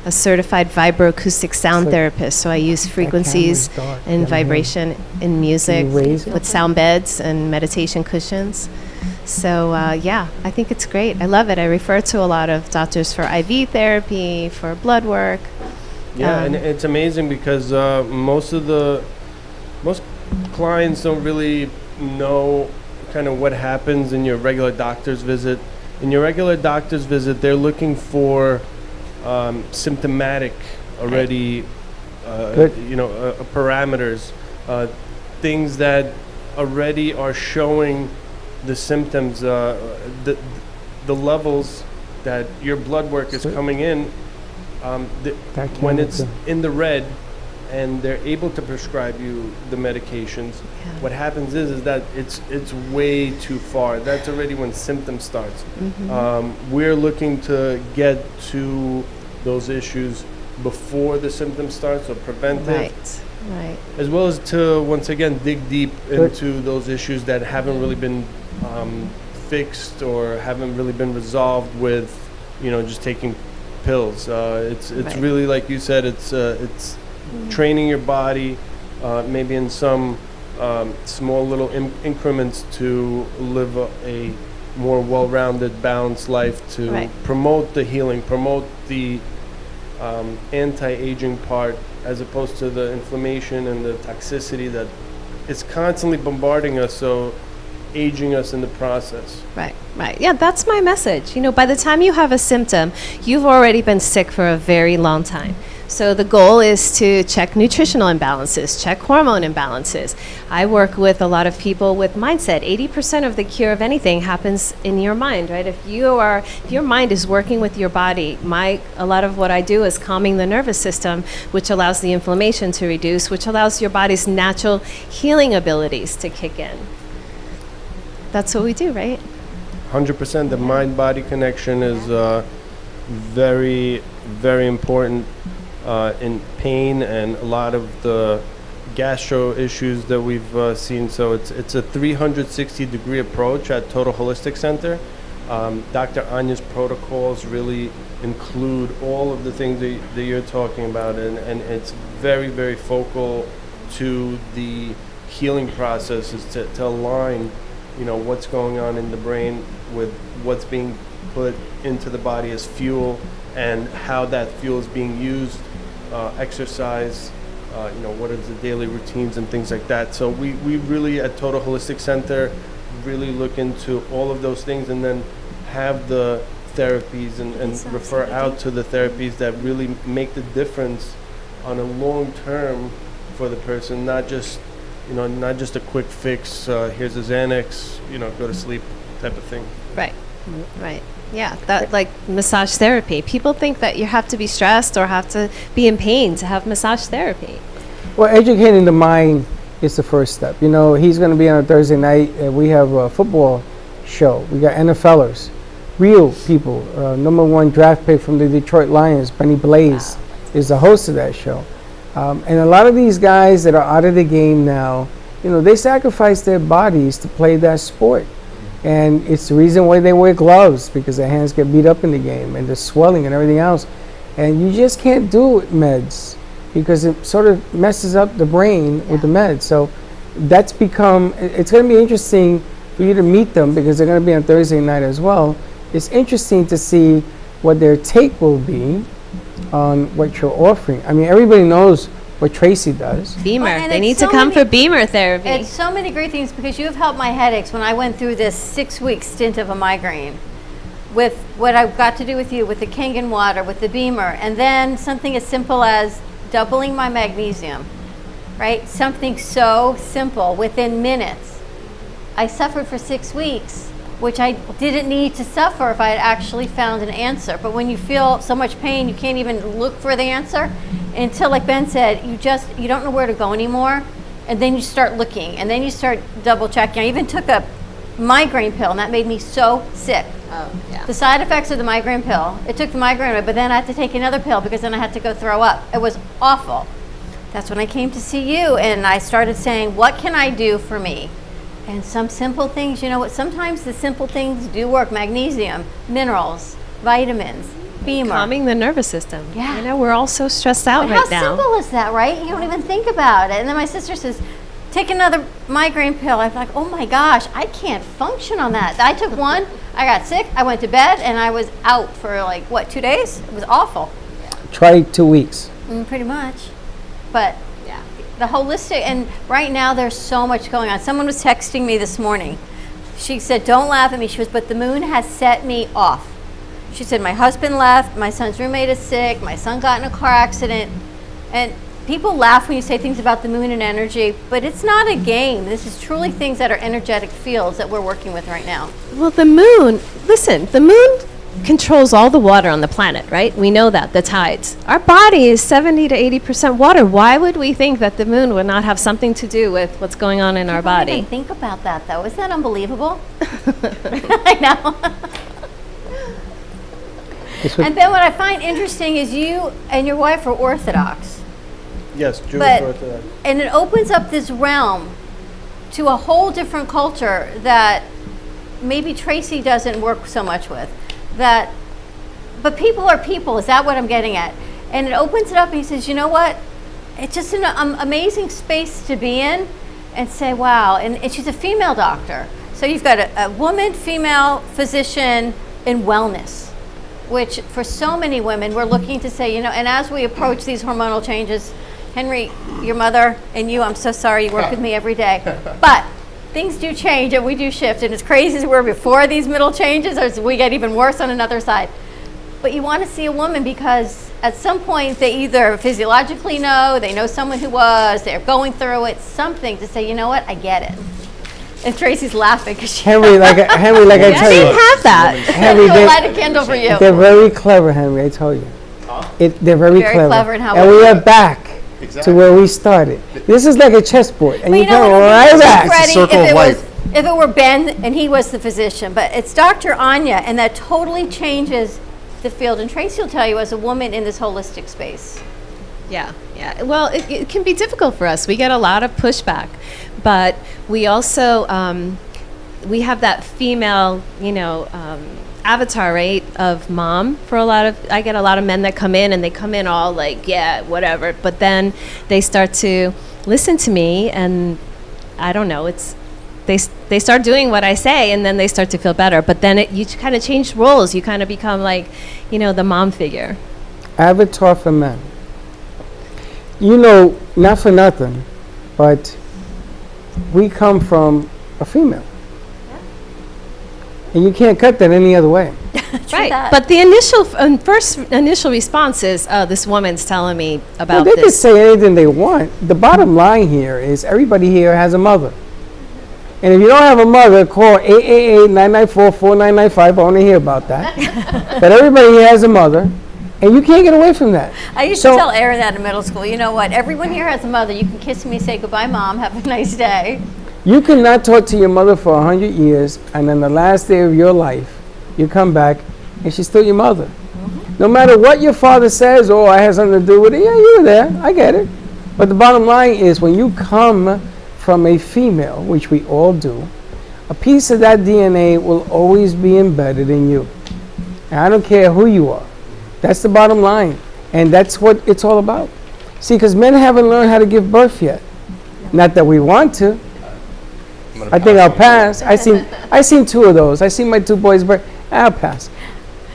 a certified vibroacoustic sound therapist. So I use frequencies and vibration in music with sound beds and meditation cushions. So, I think it's great. I love it. I refer to a lot of doctors for IV therapy, for blood work. Yeah, and it's amazing because most clients don't really know kind of what happens in your regular doctor's visit. In your regular doctor's visit, they're looking for symptomatic already, parameters, things that already are showing the symptoms, the levels that your blood work is coming in, when it's in the red and they're able to prescribe you the medications, what happens is that it's way too far. That's already when symptoms starts. We're looking to get to those issues before the symptoms start, so prevent it. Right. As well as to, once again, dig deep into those issues that haven't really been fixed or haven't really been resolved with, just taking pills. It's really, like you said, it's training your body, maybe in some small little increments to live a more well-rounded, balanced life, to promote the healing, promote the anti-aging part, as opposed to the inflammation and the toxicity that is constantly bombarding us, so aging us in the process. Right. Yeah, that's my message. By the time you have a symptom, you've already been sick for a very long time. So the goal is to check nutritional imbalances, check hormone imbalances. I work with a lot of people with mindset. 80% of the cure of anything happens in your mind, right? If your mind is working with your body, a lot of what I do is calming the nervous system, which allows the inflammation to reduce, which allows your body's natural healing abilities to kick in. That's what we do, right? 100%. The mind-body connection is very, very important in pain and a lot of the gastro issues that we've seen. So it's a 360-degree approach at Total Holistic Center. Dr. Anya's protocols really include all of the things that you're talking about, and it's very, very focal to the healing process, is to align what's going on in the brain with what's being put into the body as fuel, and how that fuel is being used, exercise, what are the daily routines and things like that. So we really at Total Holistic Center really look into all of those things, and then have the therapies and refer out to the therapies that really make the difference on a long term for the person, not just a quick fix, here's a Xanax, go to sleep type of thing. Right. Yeah, that like massage therapy. People think that you have to be stressed or have to be in pain to have massage therapy. Well, educating the mind is the first step. He's going to be on a Thursday night. We have a football show. We got NFLers, real people. Number 1 draft pick from the Detroit Lions, Benny Blaze, is the host of that show. And a lot of these guys that are out of the game now, they sacrifice their bodies to play that sport. And it's the reason why they wear gloves, because their hands get beat up in the game and the swelling and everything else. And you just can't do it with meds, because it sort of messes up the brain with the meds. So it's going to be interesting for you to meet them, because they're going to be on Thursday night as well. It's interesting to see what their take will be on what you're offering. I mean, everybody knows what Tracy does. Beamer. Well, They it's need so to come many- for Beamer therapy. It's so many great things because you have helped my headaches when I went through this 6-week stint of a migraine. With what I've got to do with you, with the Kangen water, with the Beamer, and then something as simple as doubling my magnesium, right? Something so simple within minutes. I suffered for 6 weeks, which I didn't need to suffer if I had actually found an answer. But when you feel so much pain, you can't even look for the answer until, like Ben said, you don't know where to go anymore. And then you start looking, and then you start double checking. I even took a migraine pill, and that made me so sick. Oh, yeah. The side effects of the migraine pill, it took the migraine away, but then I had to take another pill because then I had to go throw up. It was awful. That's when I came to see you, and I started saying, what can I do for me? And some simple things, you know what, sometimes the simple things do work. Magnesium, minerals, vitamins, Beamer. Calming the nervous system. Yeah. You know, we're all so stressed out But right how now. simple is that, right? You don't even think about it. And then my sister says, take another migraine pill. I'm like, oh my gosh, I can't function on that. I took one, I got sick, I went to bed, and I was out for 2 days? It was awful. Try 2 weeks. Pretty much. But yeah, the holistic, and right now there's so much going on. Someone was texting me this morning. She said, don't laugh at me. She goes, but the moon has set me off. She said, my husband left, my son's roommate is sick, my son got in a car accident. And people laugh when you say things about the moon and energy, but it's not a game. This is truly things that are energetic fields that we're working with right now. Well, the moon, listen, the moon controls all the water on the planet, right? We know that, the tides. Our body is 70 to 80% water. Why would we think that the moon would not have something to do with what's going on in our People don't body? even think about that, though. Isn't that unbelievable? I know. And then what I find interesting is you and your wife are Orthodox. Yes, Jewish But- Orthodox. And it opens up this realm to a whole different culture that maybe Tracy doesn't work so much with. But people are people. Is that what I'm getting at? And it opens it up, and he says, you know what? It's just an amazing space to be in and say, wow. And she's a female doctor. So you've got a woman, female physician in wellness, which for so many women, we're looking to say, and as we approach these hormonal changes, Henry, your mother and you, I'm so sorry you work with me every day. But things do change and we do shift. And as crazy as we were before these middle changes, as we get even worse on another side. But you want to see a woman because at some point they either physiologically know, they know someone who was, they're going through it, something to say, you know what, I get it. And Tracy's laughing because Henry, like I tell you. I didn't have that. Henry, I'll light a candle for you. They're very clever, Henry, I tell you. They're very clever. in how And we we do are it. back to where we started. This is like a chessboard, and But you you know come what, right it's back. Freddie, circle of life. if it were Ben and he was the physician, but it's Dr. Anya, and that totally changes the field. And Tracy will tell you, as a woman in this holistic space. Yeah. Well, it can be difficult for us. We get a lot of pushback, but we also we have that female, avatar, right, of mom for I get a lot of men that come in and they come in all like, yeah, whatever, but then they start to listen to me and I don't know, they start doing what I say and then they start to feel better, but then you kind of change roles. You kind of become like, the mom figure. Avatar for men. Not for nothing, but we come from a female. And you can't cut that any other way. Right, that. but the first initial response is, this woman's telling me about Well, they can this. say anything they want. The bottom line here is everybody here has a mother. And if you don't have a mother, call 888-994-4995. I want to hear about that. But everybody here has a mother, and you can't get away from that. I used to tell Aaron that in middle school. You know what? Everyone here has a mother. You can kiss me, say goodbye, Mom. Have a nice day. You cannot talk to your mother for 100 years, and on the last day of your life, you come back, and she's still your mother. Mm-hmm. No matter what your father says, I had something to do with it. Yeah, you were there. I get it. But the bottom line is when you come from a female, which we all do, a piece of that DNA will always be embedded in you. And I don't care who you are. That's the bottom line. And that's what it's all about. See, because men haven't learned how to give birth yet. Not that we want to. I think I'll pass. I seen 2 of those. I seen my 2 boys birth. I'll pass.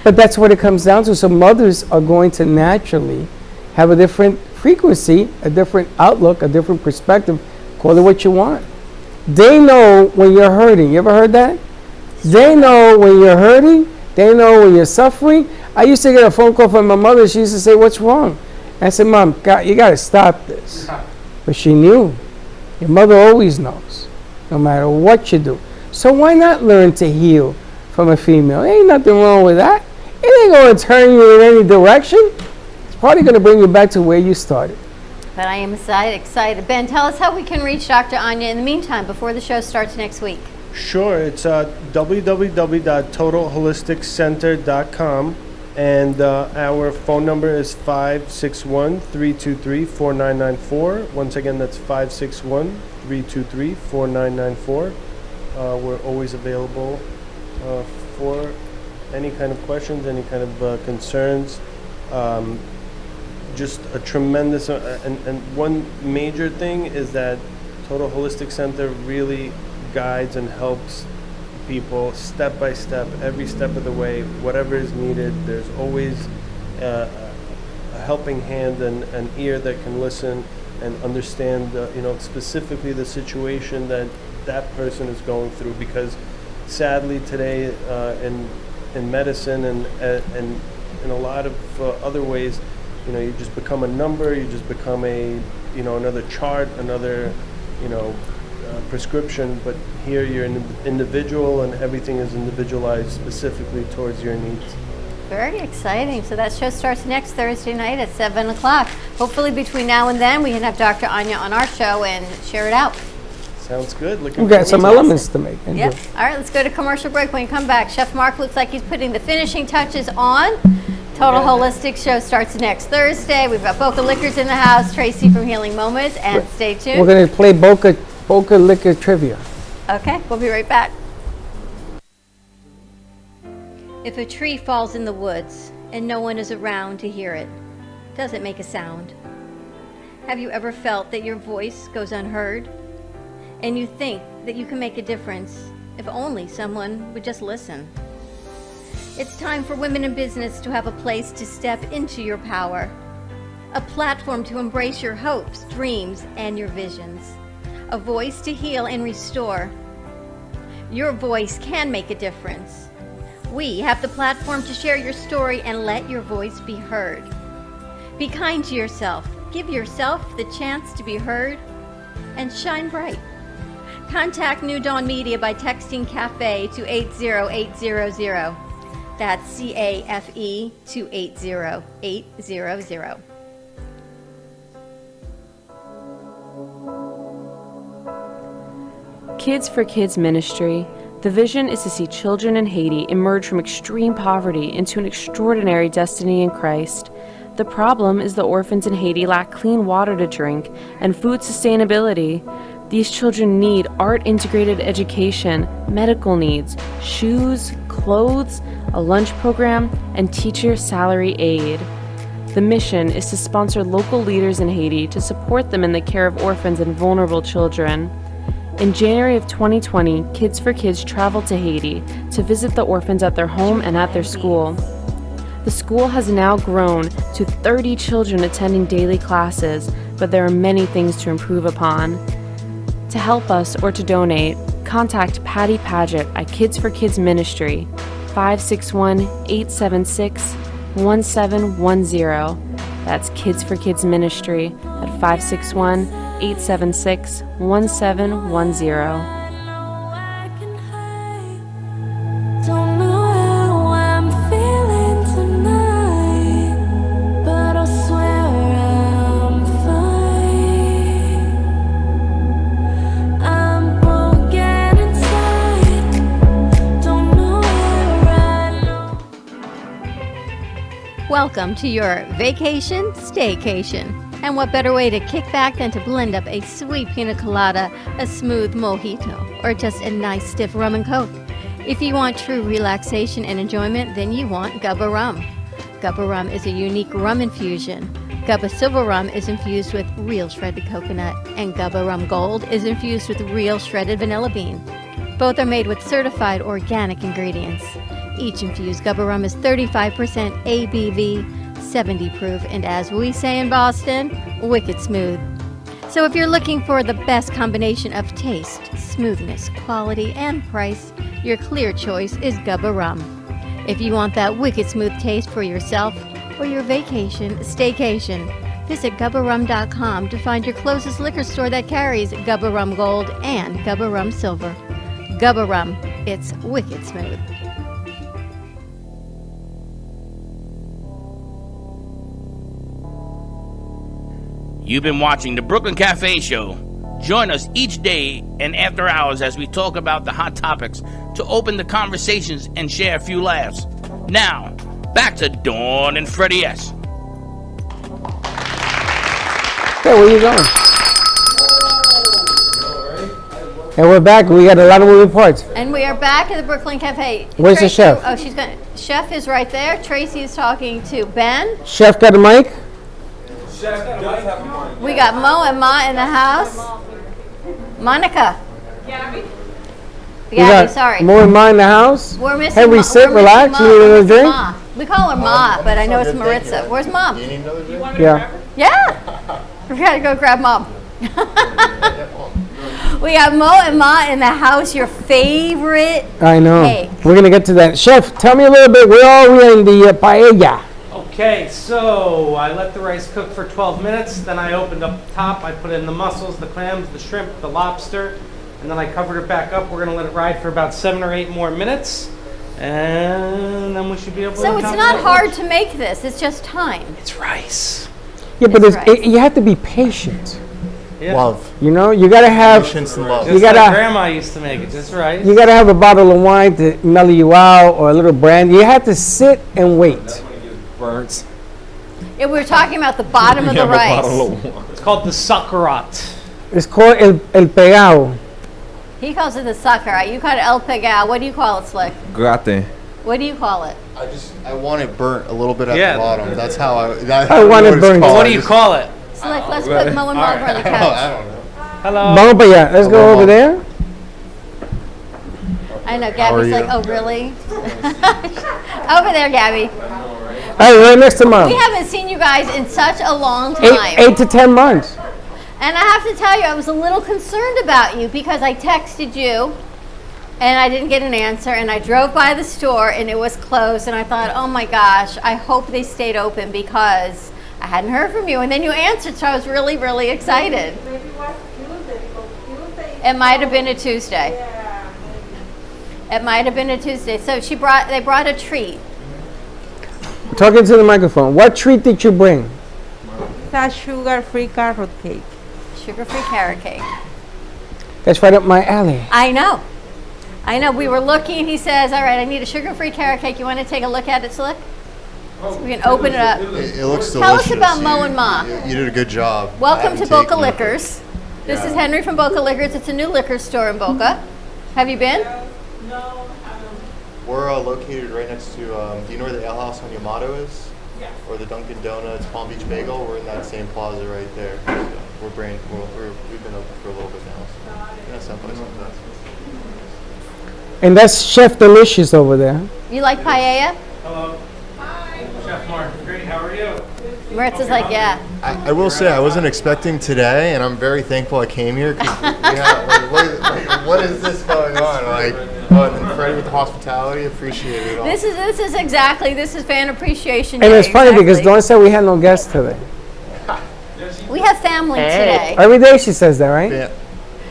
But that's what it comes down to. So mothers are going to naturally have a different frequency, a different outlook, a different perspective. Call it what you want. They know when you're hurting. You ever heard that? They know when you're hurting. They know when you're suffering. I used to get a phone call from my mother. She used to say, "What's wrong?" I said, "Mom, you got to stop this." But she knew. Your mother always knows, no matter what you do. So why not learn to heal from a female? Ain't nothing wrong with that. It ain't going to turn you in any direction. It's probably going to bring you back to where you started. But I am excited. Ben, tell us how we can reach Dr. Anya in the meantime before the show starts next week. Sure, it's www.totalholisticcenter.com, and our phone number is 561-323-4994. Once again, that's 561-323-4994. We're always available for any kind of questions, any kind of concerns. Just a tremendous, and one major thing is that Total Holistic Center really guides and helps people step by step, every step of the way, whatever is needed. There's always a helping hand and an ear that can listen and understand, specifically the situation that that person is going through. Because sadly today, in medicine and in a lot of other ways, you just become a number, you just become another chart, another, prescription. But here you're an individual, and everything is individualized specifically towards your needs. Very exciting. So that show starts next Thursday night at 7 o'clock. Hopefully between now and then we can have Dr. Anya on our show and share it out. Sounds good. We've got some elements to make. Yep. All right, let's go to commercial break. When you come back, Chef Mark looks like he's putting the finishing touches on. Total Holistic Show starts next Thursday. We've got Boca Liquors in the house, Tracy from Healing Moments, and stay tuned. We're going to play Boca Liquor Trivia. Okay, we'll be right back. If a tree falls in the woods and no one is around to hear it, does it make a sound? Have you ever felt that your voice goes unheard? And you think that you can make a difference if only someone would just listen? It's time for women in business to have a place to step into your power, a platform to embrace your hopes, dreams, and your visions, a voice to heal and restore. Your voice can make a difference. We have the platform to share your story and let your voice be heard. Be kind to yourself. Give yourself the chance to be heard and shine bright. Contact New Dawn Media by texting Café to 80800. That's CAFE to 80800. Kids for Kids Ministry. The vision is to see children in Haiti emerge from extreme poverty into an extraordinary destiny in Christ. The problem is the orphans in Haiti lack clean water to drink and food sustainability. These children need art-integrated education, medical needs, shoes, clothes, a lunch program, and teacher salary aid. The mission is to sponsor local leaders in Haiti to support them in the care of orphans and vulnerable children. In January of 2020, Kids for Kids traveled to Haiti to visit the orphans at their home and at their school. The school has now grown to 30 children attending daily classes, but there are many things to improve upon. To help us or to donate, contact Patty Paget at Kids for Kids Ministry, 561-876-1710. That's Kids for Kids Ministry at 561-876-1710. Welcome to your vacation staycation. And what better way to kick back than to blend up a sweet pina colada, a smooth mojito, or just a nice stiff rum and coke. If you want true relaxation and enjoyment, then you want Gubba Rum. Gubba Rum is a unique rum infusion. Gubba Silver Rum is infused with real shredded coconut, and Gubba Rum Gold is infused with real shredded vanilla bean. Both are made with certified organic ingredients. Each infused Gubba rum is 35% ABV, 70 proof, and as we say in Boston, wicked smooth. So if you're looking for the best combination of taste, smoothness, quality, and price, your clear choice is Gubba rum. If you want that wicked smooth taste for yourself or your vacation, staycation, visit GubbaRum.com to find your closest liquor store that carries Gubba Rum Gold and Gubba Rum Silver. Gubba Rum, it's wicked smooth. You've been watching the Brooklyn Cafe Show. Join us each day and after hours as we talk about the hot topics to open the conversations and share a few laughs. Now, back to Dawn and Freddie S. Hey, where you going? And we're back. We got a lot of moving parts. And we are back at the Brooklyn Cafe. Where's the chef? Oh, Chef is right there. Tracy is talking to Ben. Chef got a mic? We got Mo and Ma in the house. Monica. We Gabby, got sorry. More in mind in the house. We're missing Henry, Ma. sit, We're relax. missing You need Ma. another drink? Ma. We call her Ma, but I know it's Maritza. Where's Mom? Do you need another drink? Yeah. Yeah. We gotta go grab Mom. We got Mo and Ma in the house. Your favorite I know. cake. We're going to get to that. Chef, tell me a little bit. Where are we in the paella? Okay, so I let the rice cook for 12 minutes, then I opened up the top, I put in the mussels, the clams, the shrimp, the lobster, and then I covered it back up. We're gonna let it ride for about 7 or 8 more minutes, and then we should be able to... So it's not hard to make this, it's just time. It's rice. Yeah, but It's you have to be patient. Yeah. Love. You know, you got to have... Patience and love. You Just gotta- like Grandma used to make it, just rice. You got to have a bottle of wine to mellow you out, or a little brandy. You have to sit and wait. Burns. Yeah, we were talking about the bottom of the rice. It's called the saccharat. It's called el pegado. He calls it the sucker. You call it el pegao. What do you call it, Slick? Grate. What do you call it? I want it burnt a little bit at Yeah. the bottom. That's how I want it burnt. What do you call it? Slick, let's put Mo and Ma over on the I couch. don't know. Hello. Vamos para allá. Let's go over there. I know, are Gabby's you? like, oh, really? Over there, Gabby. Hey, right next to Mom. We haven't seen you guys in such a long time. 8 to 10 months. And I have to tell you, I was a little concerned about you because I texted you and I didn't get an answer, and I drove by the store and it was closed, and I thought, oh my gosh, I hope they stayed open because I hadn't heard from you. And then you answered, so I was really, really excited. Maybe it was Tuesday, because Tuesday. It might have been a Tuesday. Yeah. It might have been a Tuesday. So they brought a treat. Talking to the microphone. What treat did you bring? It's a sugar-free carrot cake. Sugar-free carrot cake. That's right up my alley. I know. We were looking. He says, all right, I need a sugar-free carrot cake. You want to take a look at it, Slick? So we can open it up. It looks delicious. Tell us about Mo and Ma. You did a good job. Welcome to I haven't Boca taken- Liquors. This Yeah. is Henry from Boca Liquors. It's a new liquor store in Boca. Have you been? No, We're located right next to, do you know where the Ale House on Yamato is? Yeah. Or the Dunkin' Donuts, Palm Beach Bagel? We're in that same plaza right there. So we've been open for a little bit now. So, someplace like that. And that's Chef Delicious over there. You like paella? Hello. Hi. Chef Mark. Great. How are you? Maritza's like, yeah. I will say I wasn't expecting today, and I'm very thankful I came here. 'Cause, what is this going on? And Freddie with the hospitality, appreciate it all. This is Fan Appreciation Day. And it's funny because exactly. Dawn said we had no guests today. We have family today. Every day she says that, right? Yeah.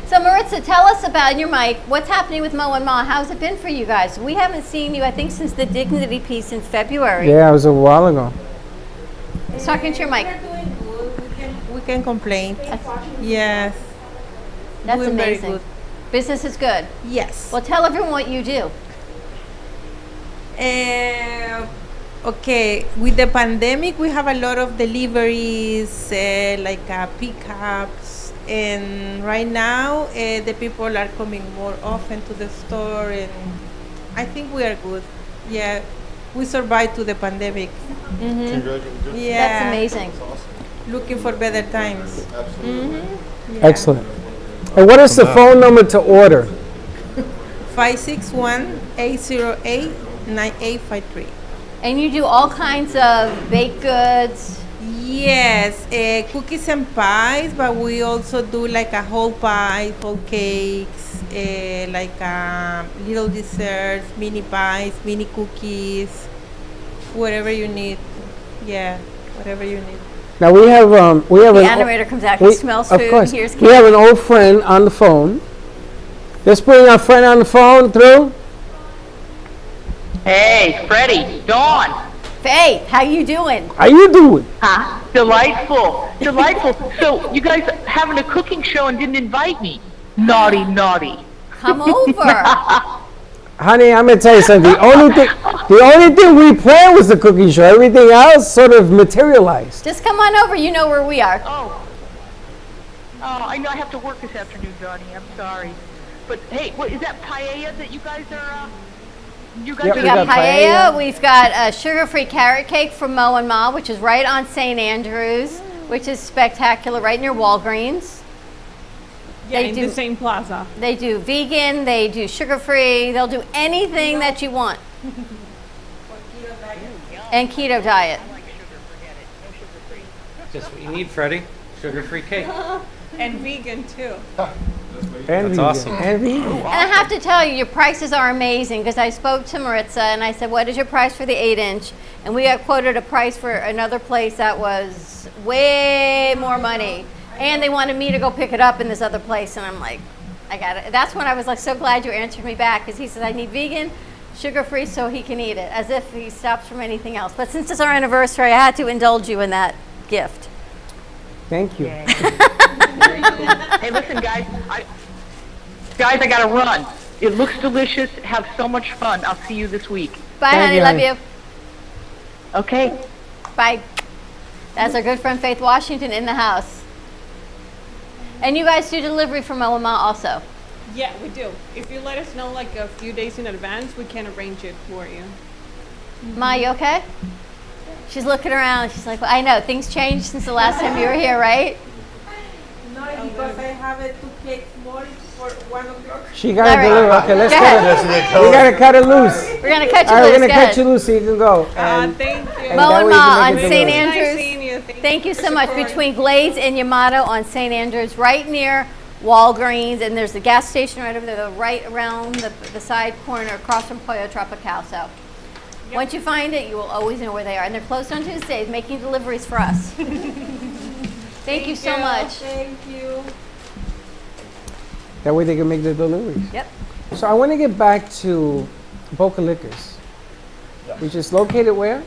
So Maritza, tell us about your mic. What's happening with Mo and Ma? How's it been for you guys? We haven't seen you, I think, since the Dignity piece in February. Yeah, it was a while ago. He's talking to your mic. we're doing good. We can complain. Yes. That's Doing very amazing. good. Business is good. Yes. Well, tell everyone what you do. Okay, with the pandemic, we have a lot of deliveries, pickups, and right now the people are coming more often to the store, and I think we are good. Yeah, we survived to the pandemic. Congratulations. Yeah, That's amazing. looking for better times. Absolutely. Yeah. Excellent. And what is the phone number to order? 561-808 9853. And you do all kinds of baked goods. Yes, cookies and pies, but we also do like a whole pie, whole cakes, like little desserts, mini pies, mini cookies, whatever you need. Yeah, whatever you need. Now we have The an animator comes out. He smells of food. course. Here's We have an old friend on the phone. Let's bring our friend on the phone through. Hey, Freddie, Dawn. Faith, how you doing? How you doing? Huh? Delightful, delightful. So you guys having a cooking show and didn't invite me? Naughty, naughty. Come over. Honey, I'm gonna tell you something. The only thing we planned was the cooking show. Everything else sort of materialized. Just come on over. You know where we are. Oh, I know I have to work this afternoon, Donnie. I'm sorry. But hey, what is that paella that you guys are? You guys We are got eating? paella. We've got a sugar-free carrot cake from Mo and Ma, which is right on St. Andrews, which is spectacular, right near Walgreens. Yeah, in the same plaza. They do vegan. They do sugar-free. They'll do anything that you want. And keto diet. Just what you need, Freddie. Sugar-free cake. And vegan too. That's awesome. And vegan. And I have to tell you, your prices are amazing because I spoke to Maritza and I said, what is your price for the 8-inch? And we got quoted a price for another place that was way more money. And they wanted me to go pick it up in this other place. And I'm like, I got it. That's when I was like so glad you answered me back because he said, I need vegan, sugar-free so he can eat it, as if he stops from anything else. But since it's our anniversary, I had to indulge you in that gift. Thank you. Hey, listen, guys. I gotta run. It looks delicious. Have so much fun. I'll see you this week. Bye, Thank honey. you, Love honey. you. Okay. Bye. That's our good friend Faith Washington in the house. And you guys do delivery from Mo and Ma also. Yeah, we do. If you let us know like a few days in advance, we can arrange it for you. Ma, you okay? She's looking around. She's like, well, I know, things changed since the last time you were here, right? No, because I have 2 cakes more for 1 o'clock. She got to All right. deliver. Okay, let's Go cut ahead. it. We got to cut it loose. We're going to cut you All right, loose. we're going to Go cut ahead. you loose so you can go. And Thank you. and Mo that and way you Ma can on make it St. delivered. Nice Andrews. seeing you. Thank you so much. Between Glades and Yamato on St. Andrews, right near Walgreens, and there's the gas station right over there, right around the side corner across from Pollo Tropical. So once you find it, you will always know where they are. And they're closed on Tuesdays, making deliveries for us. Thank you so much. Thank you. That way they can make the deliveries. Yep. So I want to get back to Boca Liquors, which is located where?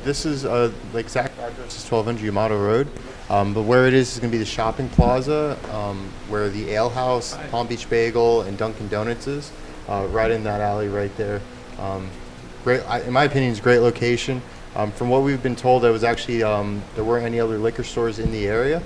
This is the exact address is 1200 Yamato Road, but where it is going to be the shopping plaza, where the Ale House, Palm Beach Bagel, and Dunkin' Donuts is, right in that alley right there. Great, in my opinion, it's a great location. From what we've been told, there was actually there weren't any other liquor stores in the area.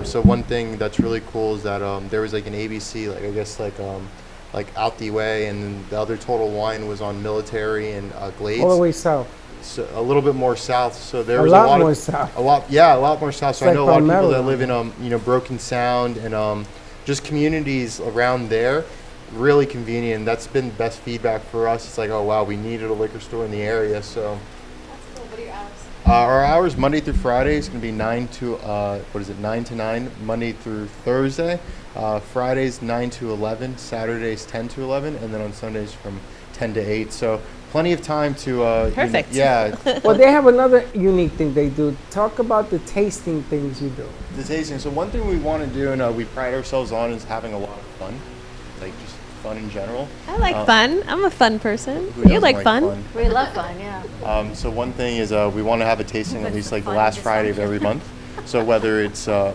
So one thing that's really cool is that there was like an ABC, like I guess like out the way, and then the other Total Wine was on Military and Glades. All the way south. So a little bit more south. So there A was lot a lot more of south. a lot more south. So It's I know like a lot of people Palmetto. that live in Broken Sound and just communities around there. Really convenient. And that's been the best feedback for us. It's like, oh wow, we needed a liquor store in the area. So our hours Monday through Friday is going to be 9 to 9 Monday through Thursday. Fridays 9 to 11, Saturdays 10 to 11, and then on Sundays from 10 to 8. So plenty of time to Perfect. Well, they have another unique thing they do. Talk about the tasting things you do. The tasting. So one thing we want to do and we pride ourselves on is having a lot of fun, like just fun in general. I like fun. I'm a fun person. Who You doesn't like fun? We love fun, yeah. So one thing is we want to have a tasting at least like the fun last is Friday of every month. So whether it's so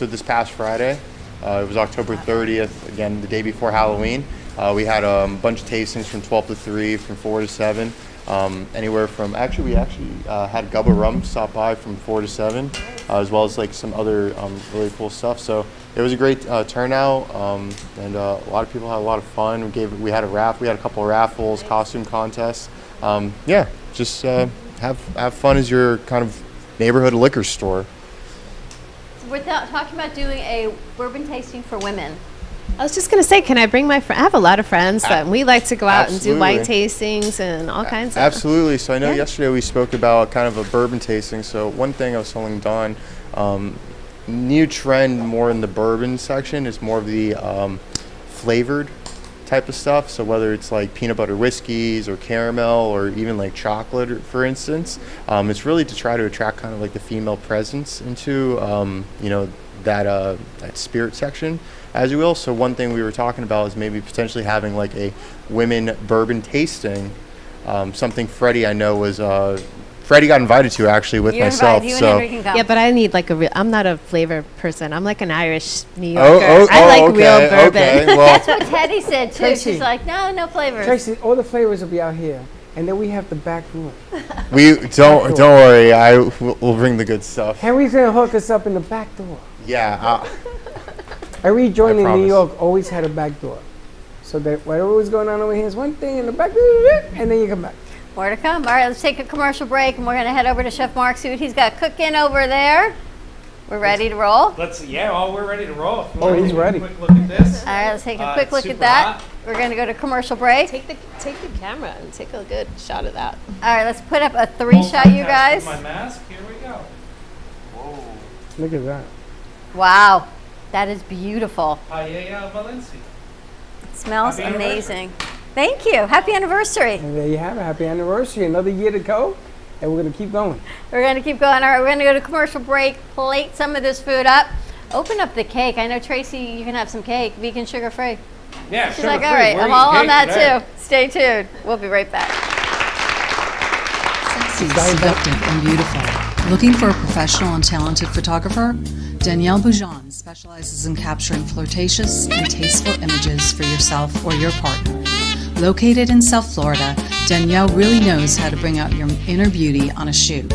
this past Friday, it was October 30th, again the day before Halloween. We had a bunch of tastings from 12 to 3, from 4 to 7, anywhere from we actually had Gubba Rum stop by from 4 to 7, as well as like some other really cool stuff. So it was a great turnout, and a lot of people had a lot of fun. We had a couple of raffles, costume contests. Just have fun as your kind of neighborhood liquor store. So we're talking about doing a bourbon tasting for women. I was just gonna say, can I bring my friend? I have a lot of friends that we like to go out and do wine tastings and all kinds of. Absolutely. So I know yesterday we spoke about kind of a bourbon tasting. So one thing I was telling Dawn, new trend more in the bourbon section is more of the flavored type of stuff. So whether it's like peanut butter whiskeys or caramel or even like chocolate, for instance, it's really to try to attract kind of like the female presence into that spirit section, as you will. So one thing we were talking about is maybe potentially having like a women bourbon tasting. Something Freddie I know was Freddie got invited to actually with myself. Yeah, but I need like I'm not a flavor person. I'm like an Irish New Yorker. I like real bourbon. Okay, well. That's what Teddy said too. Tracy. She's like, no flavors. Tracy, all the flavors will be out here, and then we have the back room. We don't worry. We'll bring the good stuff. Henry's gonna hook us up in the back door. Yeah. Every joint in New promise. York always had a back door, so that whatever was going on over here is one thing in the back, and then you come back. More to come. All right, let's take a commercial break, and we're going to head over to Chef Mark, see what he's got cooking over there. We're ready to roll? We're ready to roll. Oh, he's ready. Quick look at this. All right, let's take a quick look at that. hot. We're going to go to commercial break. Take the camera and take a good shot of that. All right, let's put up a 3-shot, you guys. My mask. Here we go. Look at that. Wow, that is beautiful. Paella Valencia. It smells Happy amazing. Thank you. Happy anniversary. And there you have it. Happy anniversary. Another year to go, and we're going to keep going. We're going to keep going. All right, we're going to go to commercial break, plate some of this food up. Open up the cake. I know, Tracy, you can have some cake, vegan, sugar-free. Yeah, She's like, all right, I'm all on that too. Stay tuned. We'll be right back. Sexy, seductive, and beautiful. Looking for a professional and talented photographer? Danielle Boujon specializes in capturing flirtatious and tasteful images for yourself or your partner. Located in South Florida, Danielle really knows how to bring out your inner beauty on a shoot.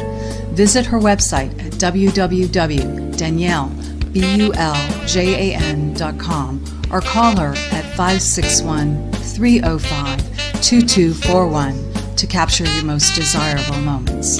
Visit her website at www.daniellebuljan.com or call her at 561-305-2241 to capture your most desirable moments.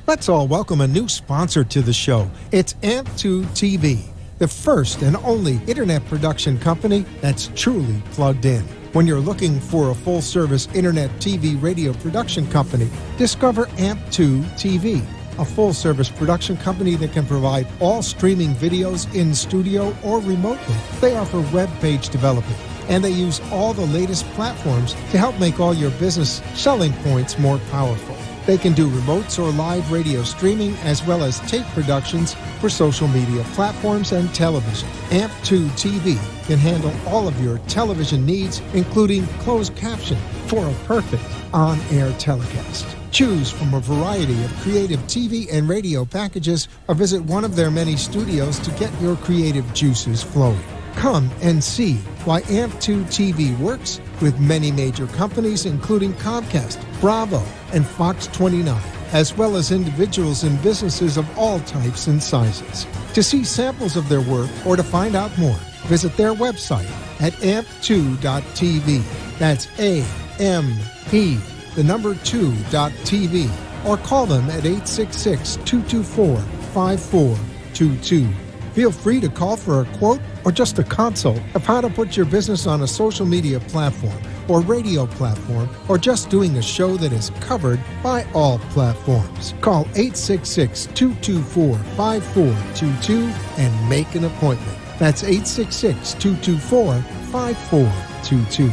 Let's all welcome a new sponsor to the show. It's AMP2 TV, the first and only internet production company that's truly plugged in. When you're looking for a full-service internet TV radio production company, discover AMP2 TV, a full-service production company that can provide all streaming videos in studio or remotely. They offer web page development, and they use all the latest platforms to help make all your business selling points more powerful. They can do remotes or live radio streaming as well as tape productions for social media platforms and television. AMP2 TV can handle all of your television needs, including closed caption for a perfect on-air telecast. Choose from a variety of creative TV and radio packages or visit one of their many studios to get your creative juices flowing. Come and see why AMP2 TV works with many major companies, including Comcast, Bravo, and Fox 29, as well as individuals and businesses of all types and sizes. To see samples of their work or to find out more, visit their website at amp2.tv. That's A-M-P, the number 2.tv, or call them at 866-224-5422. Feel free to call for a quote or just a consult of how to put your business on a social media platform or radio platform, or just doing a show that is covered by all platforms. Call 866-224-5422 and make an appointment. That's 866-224-5422.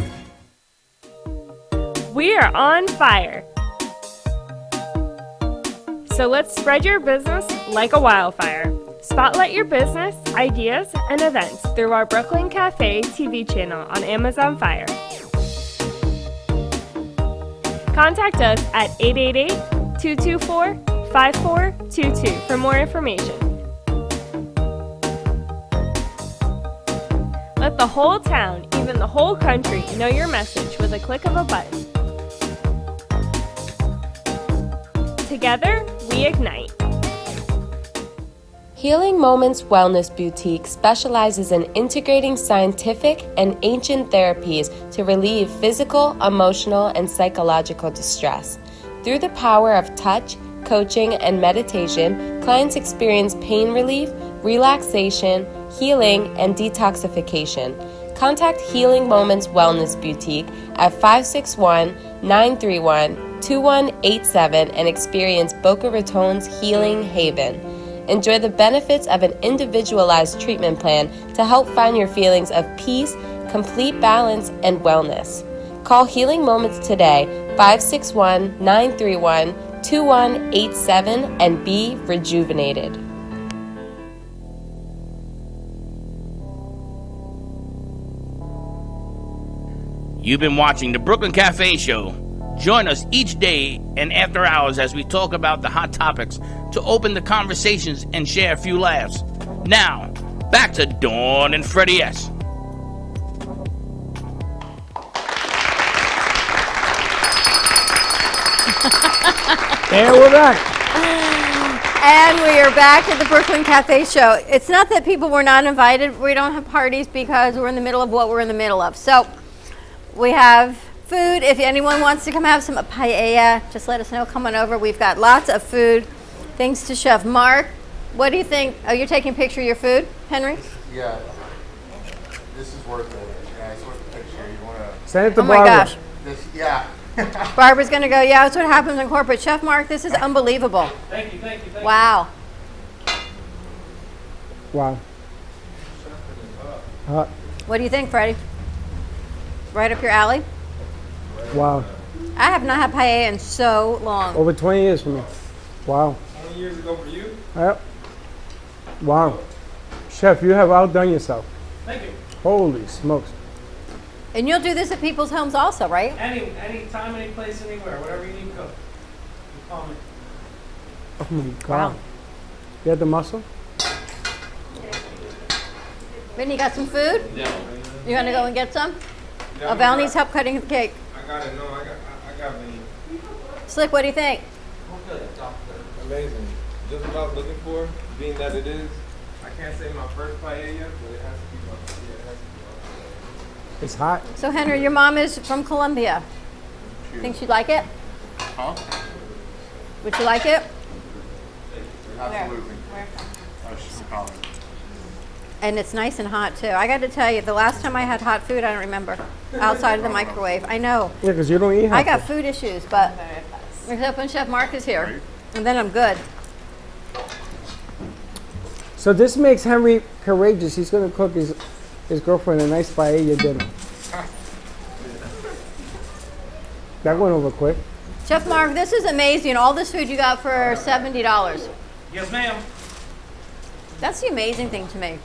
We are on fire. So let's spread your business like a wildfire. Spotlight your business, ideas, and events through our Brooklyn Café TV channel on Amazon Fire. Contact us at 888-224-5422 for more information. Let the whole town, even the whole country, know your message with a click of a button. Together, we ignite. Healing Moments Wellness Boutique specializes in integrating scientific and ancient therapies to relieve physical, emotional, and psychological distress. Through the power of touch, coaching, and meditation, clients experience pain relief, relaxation, healing, and detoxification. Contact Healing Moments Wellness Boutique at 561-931-2187 and experience Boca Raton's Healing Haven. Enjoy the benefits of an individualized treatment plan to help find your feelings of peace, complete balance, and wellness. Call Healing Moments today, 561-931-2187, and be rejuvenated. You've been watching the Brooklyn Cafe Show. Join us each day and after hours as we talk about the hot topics to open the conversations and share a few laughs. Now, back to Dawn and Freddie S. And we're back. And we are back at the Brooklyn Cafe Show. It's not that people were not invited. We don't have parties because we're in the middle of what we're in the middle of. So we have food. If anyone wants to come have some paella, just let us know. Come on over. We've got lots of food. Thanks to Chef Mark. What do you think? Oh, you're taking a picture of your food, Henry? Yeah. This is worth it. Yeah, it's worth the picture. You want to... Send it to Oh my Barbara. gosh. This, yeah. Barbara's going to go, yeah, that's what happens in corporate. Chef Mark, this is unbelievable. Thank you, thank you, thank Wow. Wow. What do you think, Freddie? Right up your alley? Wow. I have not had paella in so long. Over 20 years for me. Wow. 20 years ago for you? Yep. Wow. Chef, you have outdone yourself. Thank you. Holy smokes. And you'll do this at people's homes also, right? Any time, any place, anywhere, whatever you need cooked. You call me. Oh my God. You had the muscle? Brittany, you got some food? No. You want to go and get some? No, Oh, Val needs help cutting the cake. I got it. No, I got me. Slick, what do you think? Amazing. Just what I was looking for, being that it is. I can't say my first paella, but it has to be my It's hot. So, Henry, your mom is from Colombia. Think she'd like it? Huh? Would you like it? Absolutely. Oh, she's from college. And it's nice and hot, too. I got to tell you, the last time I had hot food, I don't remember. Outside of the microwave. I know. Yeah, because you don't eat hot I got food. food issues, but except when Chef Mark is here. And then I'm good. So this makes Henry courageous. He's going to cook his girlfriend a nice paella dinner. That went over quick. Chef Mark, this is amazing. All this food you got for $70. Yes, ma'am. That's the amazing thing to me.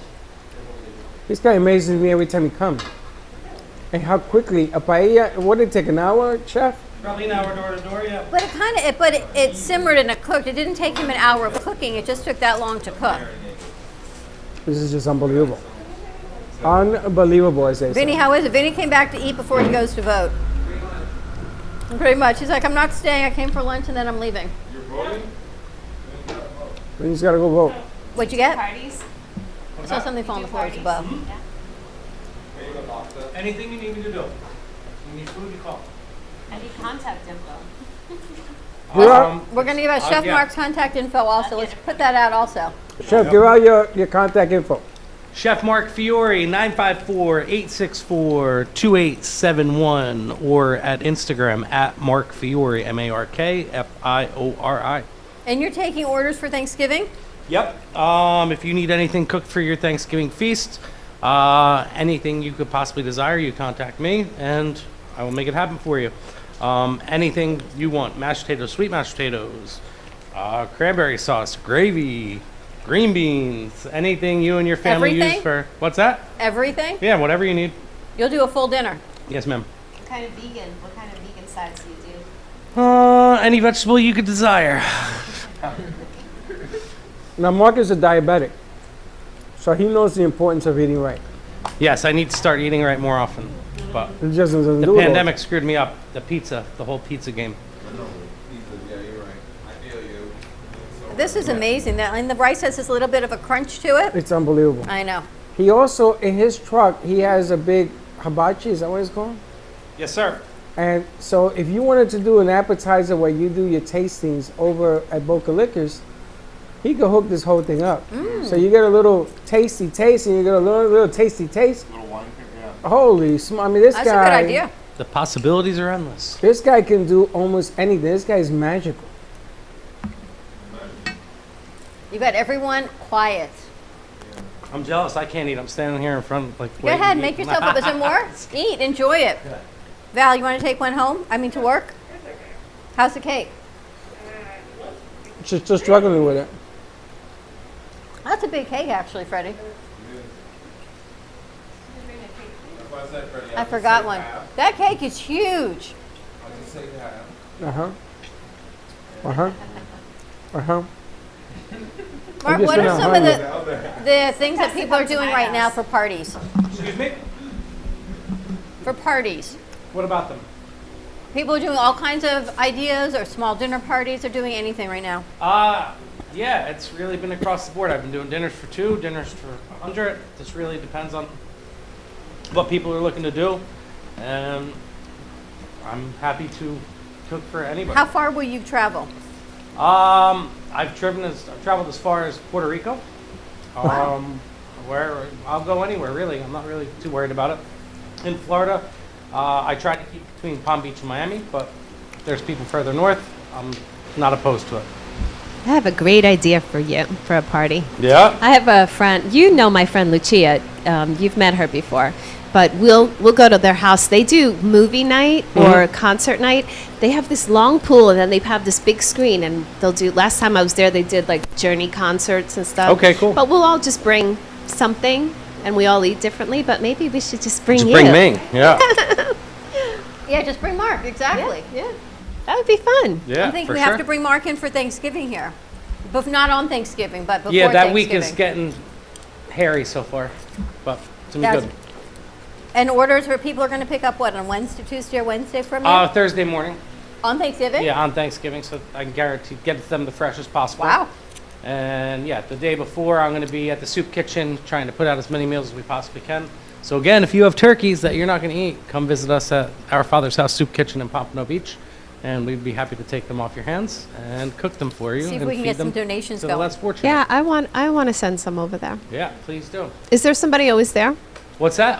This guy amazes me every time he comes. And how quickly a paella, what did it take, an hour, Chef? Probably an hour door to door, yeah. But it simmered and it cooked. It didn't take him an hour of cooking. It just took that long to cook. This is just unbelievable. Unbelievable, as they Vinny, say. how is it? Vinny came back to eat before he goes to vote. Pretty much. He's like, I'm not staying. I came for lunch and then I'm leaving. You're voting? Vinny's got to go vote. What'd you get? Parties. I saw something fall on the floor. It's above. Anything you need me to do. You need food, you call. I need contact info. We're going to give out Chef yeah. Mark's contact info also. Let's put that out also. Chef, give out your contact info. Chef Mark Fiori, 954-864-2871, or at Instagram at Mark Fiori, MarkFiori. And you're taking orders for Thanksgiving? Yep. If you need anything cooked for your Thanksgiving feast, anything you could possibly desire, you contact me, and I will make it happen for you. Anything you want, mashed potatoes, sweet mashed potatoes, cranberry sauce, gravy, green beans, anything you and your family Everything? use for, what's that? Everything? Yeah, whatever you need. You'll do a full dinner. Yes, ma'am. What kind of vegan sides do you do? Any vegetable you could desire. Now, Mark is a diabetic, so he knows the importance of eating right. Yes, I need to start eating right more often. But He just doesn't the do it all. pandemic screwed me up. The whole pizza game. Yeah, you're right. I feel you. This is amazing. And the rice has this little bit of a crunch to it. It's unbelievable. I know. He also, in his truck, he has a big hibachi. Is that what it's called? Yes, sir. And so if you wanted to do an appetizer where you do your tastings over at Boca Liquors, he could hook this whole thing up. So you get a little tasty taste, and you get a little tasty taste. Little wine, yeah. Holy smokes! I mean, this That's guy. a good idea. The possibilities are endless. This guy can do almost anything. This guy's magical. You got everyone quiet. I'm jealous. I can't eat. I'm standing here in front, like. Go ahead, make yourself up. Is there more? Eat, enjoy it. Val, you want to take one home? I mean, to work? How's the cake? Just struggling with it. That's a big cake, actually, Freddie. I forgot one. That cake is huge. Uh-huh. Uh-huh. Uh-huh. Mark, what are some of the things that people are doing right now for parties? Excuse me? For parties. What about them? People are doing all kinds of ideas or small dinner parties. They're doing anything right now. Yeah, it's really been across the board. I've been doing dinners for 2, dinners for 100. This really depends on what people are looking to do. And I'm happy to cook for anybody. How far will you travel? I've traveled as far as Puerto Rico. Where I'll go anywhere, really. I'm not really too worried about it. In Florida, I try to keep between Palm Beach and Miami, but if there's people further north, I'm not opposed to it. I have a great idea for you for a party. Yeah? I have a friend. You know my friend Lucia. You've met her before. But we'll go to their house. They do movie night or concert night. They have this long pool, and then they have this big screen, and they'll do. Last time I was there, they did like Journey concerts and stuff. Okay, cool. But we'll all just bring something, and we all eat differently. But maybe we should just bring Just you. bring me, yeah. Yeah, just bring Mark. Exactly. Yeah. That would be fun. Yeah, I think for we sure. have to bring Mark in for Thanksgiving here. But not on Thanksgiving, but before Yeah, that Thanksgiving. week is getting hairy so far, but it's gonna be That's- good. And orders where people are going to pick up what, on Wednesday, Tuesday, or Wednesday from you? Thursday morning. On Thanksgiving? Yeah, on Thanksgiving, so I can guarantee get them the freshest possible. Wow. And yeah, the day before, I'm going to be at the soup kitchen trying to put out as many meals as we possibly can. So again, if you have turkeys that you're not going to eat, come visit us at Our Father's House Soup Kitchen in Pompano Beach, and we'd be happy to take them off your hands and cook them for you. See if and we can feed get some them donations to the going. less fortunate. Yeah, I want to send some over there. Yeah, please do. Is there somebody always there? What's that?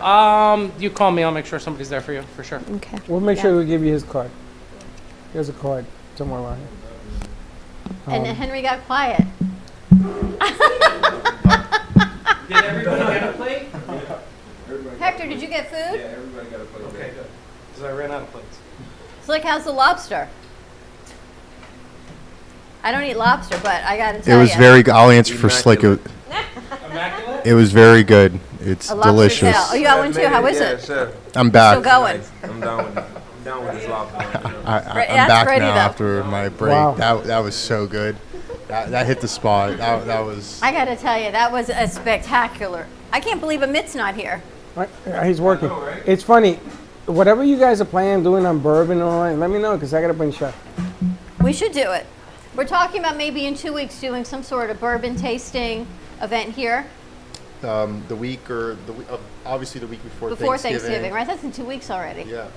You call me, I'll make sure somebody's there for you, for sure. Okay. We'll make sure we give you his card. Here's a card somewhere around here. And Henry got quiet. Did everybody get a plate? Hector, did you get food? Yeah, everybody got a plate. Okay, good. Because I ran out of plates. Slick, how's the lobster? I don't eat lobster, but I got to It tell you. was very good. I'll answer for Slick. Immaculate? It was very good. It's A lobster delicious. tail. Oh, you got one too? How is it? Chef. I'm back. Still going. I'm down with it. I'm down with this lobster. Re- I'm that's back ready, now though. after my break. Wow. That was so good. That hit the spot. That was. I got to tell you, that was a spectacular. I can't believe Amit's not here. Right, he's working. It's funny. Whatever you guys are planning on doing on bourbon and all that, let me know because I got to bring Chef. We should do it. We're talking about maybe in 2 weeks doing some sort of bourbon tasting event here The week or obviously the week before Thanksgiving, right? That's in 2 weeks already. Yeah.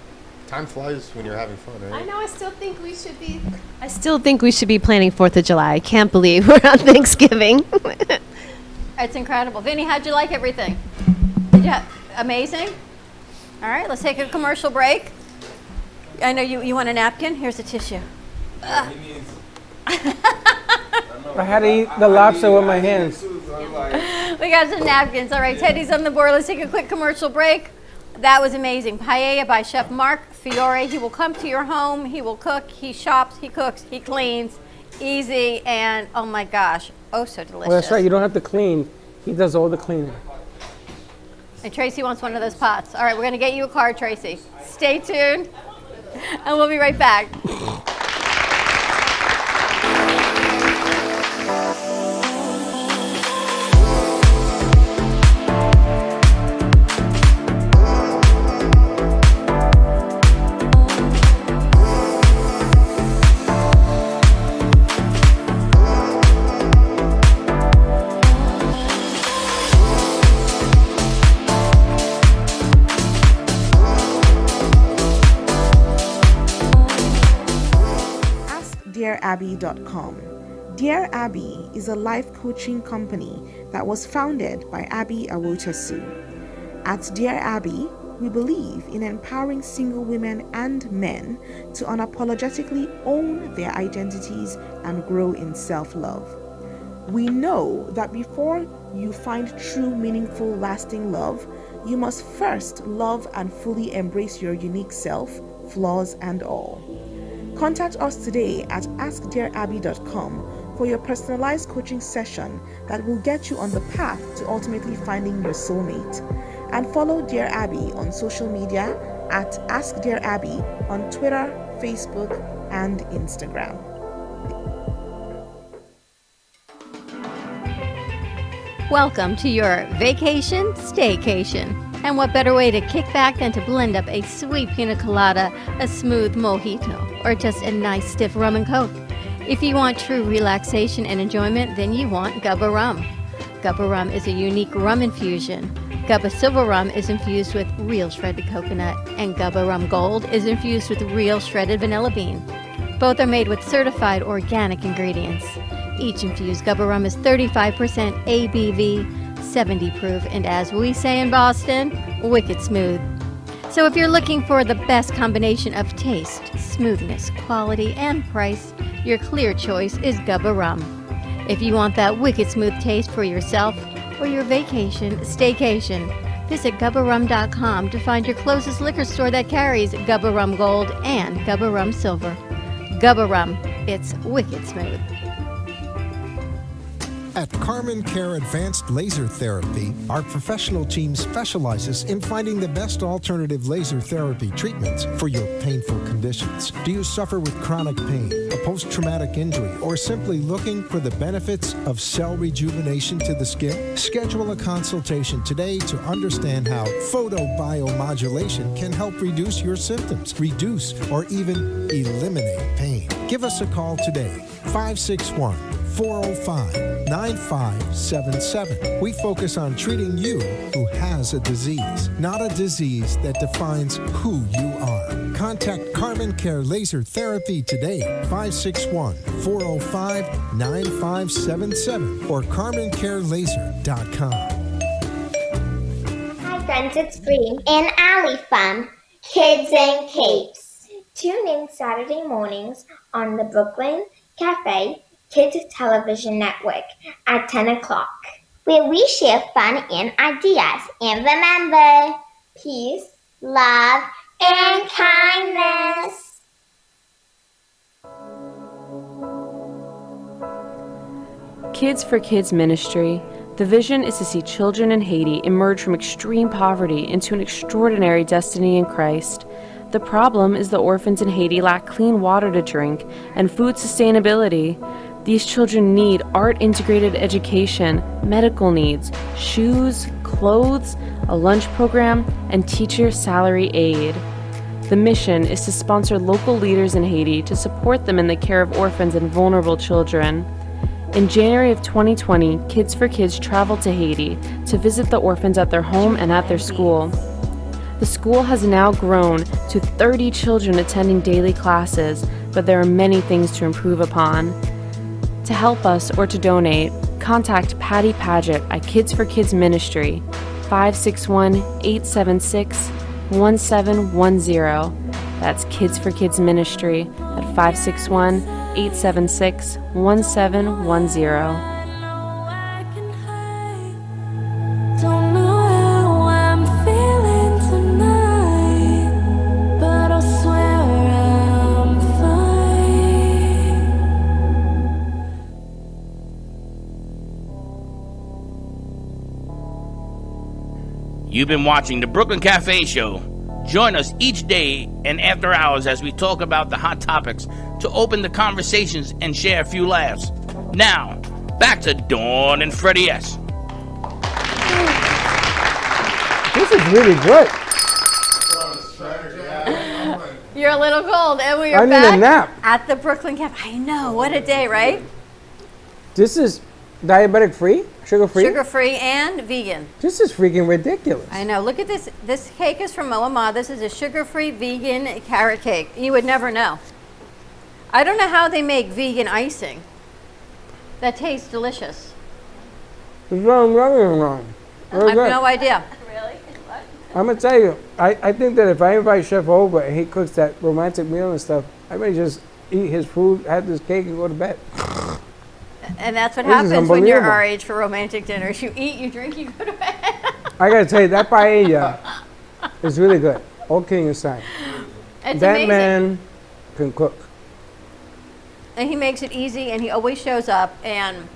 Time flies when you're having fun, right? I know. I still think we should be. I still think we should be planning 4th of July. I can't believe we're on Thanksgiving. It's incredible. Vinny, how'd you like everything? Did you amazing? All right, let's take a commercial break. I know you want a napkin. Here's a tissue. I had to eat the lobster with my hands. We got some napkins. All right, Teddy's on the board. Let's take a quick commercial break. That was amazing. Paella by Chef Mark Fiori. He will come to your home. He will cook. He shops. He cooks. He cleans. Easy and oh my gosh, oh so delicious. Well, that's right. You don't have to clean. He does all the cleaning. And Tracy wants one of those pots. All right, we're going to get you a card, Tracy. Stay tuned, and we'll be right back. AskDearAbby.com. Dear Abby is a life coaching company that was founded by Abby Awotasu. At Dear Abby, we believe in empowering single women and men to unapologetically own their identities and grow in self-love. We know that before you find true, meaningful, lasting love, you must first love and fully embrace your unique self, flaws and all. Contact us today at AskDearAbby.com for your personalized coaching session that will get you on the path to ultimately finding your soulmate. And follow Dear Abby on social media at AskDearAbby on Twitter, Facebook, and Instagram. Welcome to your vacation staycation. And what better way to kick back than to blend up a sweet pina colada, a smooth mojito, or just a nice stiff rum and coke. If you want true relaxation and enjoyment, then you want Gubba Rum. Gubba Rum is a unique rum infusion. Gubba Silver Rum is infused with real shredded coconut, and Gubba Rum Gold is infused with real shredded vanilla bean. Both are made with certified organic ingredients. Each infused Gubba Rum is 35% ABV, 70 proof, and as we say in Boston, wicked smooth. So if you're looking for the best combination of taste, smoothness, quality, and price, your clear choice is Gubba Rum. If you want that wicked smooth taste for yourself or your vacation staycation, visit GubbaRum.com to find your closest liquor store that carries Gubba Rum Gold and Gubba Rum Silver. Gubba Rum, it's wicked smooth. At Carmen Care Advanced Laser Therapy, our professional team specializes in finding the best alternative laser therapy treatments for your painful conditions. Do you suffer with chronic pain, a post-traumatic injury, or simply looking for the benefits of cell rejuvenation to the skin? Schedule a consultation today to understand how photobiomodulation can help reduce your symptoms, reduce or even eliminate pain. Give us a call today, 561-405-9577. We focus on treating you who has a disease, not a disease that defines who you are. Contact Carmen Care Laser Therapy today, 561-405-9577 or CarmenCareLaser.com. Hi friends, it's Bree and Allie from Kids and Capes. Tune in Saturday mornings on the Brooklyn Café Kids Television Network at 10 o'clock, where we share fun and ideas. And remember, peace, love, and kindness. Kids for Kids Ministry. The vision is to see children in Haiti emerge from extreme poverty into an extraordinary destiny in Christ. The problem is the orphans in Haiti lack clean water to drink and food sustainability. These children need art-integrated education, medical needs, shoes, clothes, a lunch program, and teacher salary aid. The mission is to sponsor local leaders in Haiti to support them in the care of orphans and vulnerable children. In January of 2020, Kids for Kids traveled to Haiti to visit the orphans at their home and at their school. The school has now grown to 30 children attending daily classes, but there are many things to improve upon. To help us or to donate, contact Patty Paget at Kids for Kids Ministry, 561-876-1710. That's Kids for Kids Ministry at 561-876-1710. You've been watching the Brooklyn Cafe Show. Join us each day and after hours as we talk about the hot topics to open the conversations and share a few laughs. Now, back to Dawn and Freddie S. This is really good. You're a little cold, and we are I need back a nap. at the Brooklyn Cafe. I know, what a day, right? This is diabetic free, sugar free. Sugar free and vegan. This is freaking ridiculous. I know. Look at this. This cake is from Moama. This is a sugar-free vegan carrot cake. You would never know. I don't know how they make vegan icing. That tastes delicious. It's wrong. I have no idea. I'm gonna tell you, I think that if I invite Chef over and he cooks that romantic meal and stuff, I may just eat his food, have this cake, and go to bed. And that's what This is happens when you're unbelievable. our age for romantic dinners. You eat, you drink, you go to bed. I gotta tell you, that paella is really good. All kidding aside, It's that amazing. man can cook. And he makes it easy, and he always shows up. And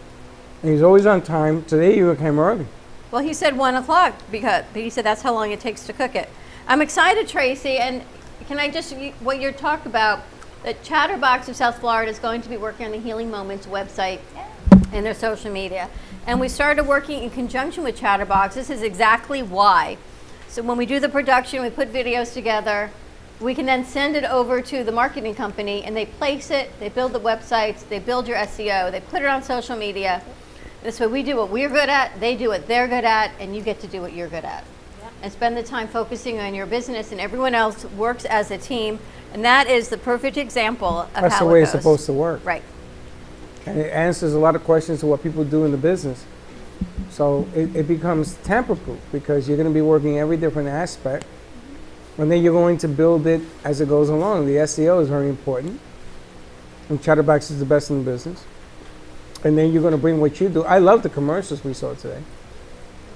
And he's always on time. Today you came early. well, he said 1 o'clock because he said that's how long it takes to cook it. I'm excited, Tracy. And can I just what you're talking about? The Chatterbox of South Florida is going to be working on the Healing Moments website and their social media. And we started working in conjunction with Chatterbox. This is exactly why. So when we do the production, we put videos together. We can then send it over to the marketing company, and they place it, they build the websites, they build your SEO, they put it on social media. This way we do what we're good at, they do what they're good at, and you get to do what you're good at. And spend the time focusing on your business, and everyone else works as a team. And that is the perfect example of That's how the way it it's goes. supposed to work. Right. And it answers a lot of questions to what people do in the business. So it becomes tamper-proof because you're going to be working every different aspect. And then you're going to build it as it goes along. The SEO is very important. And Chatterbox is the best in the business. And then you're going to bring what you do. I love the commercials we saw today.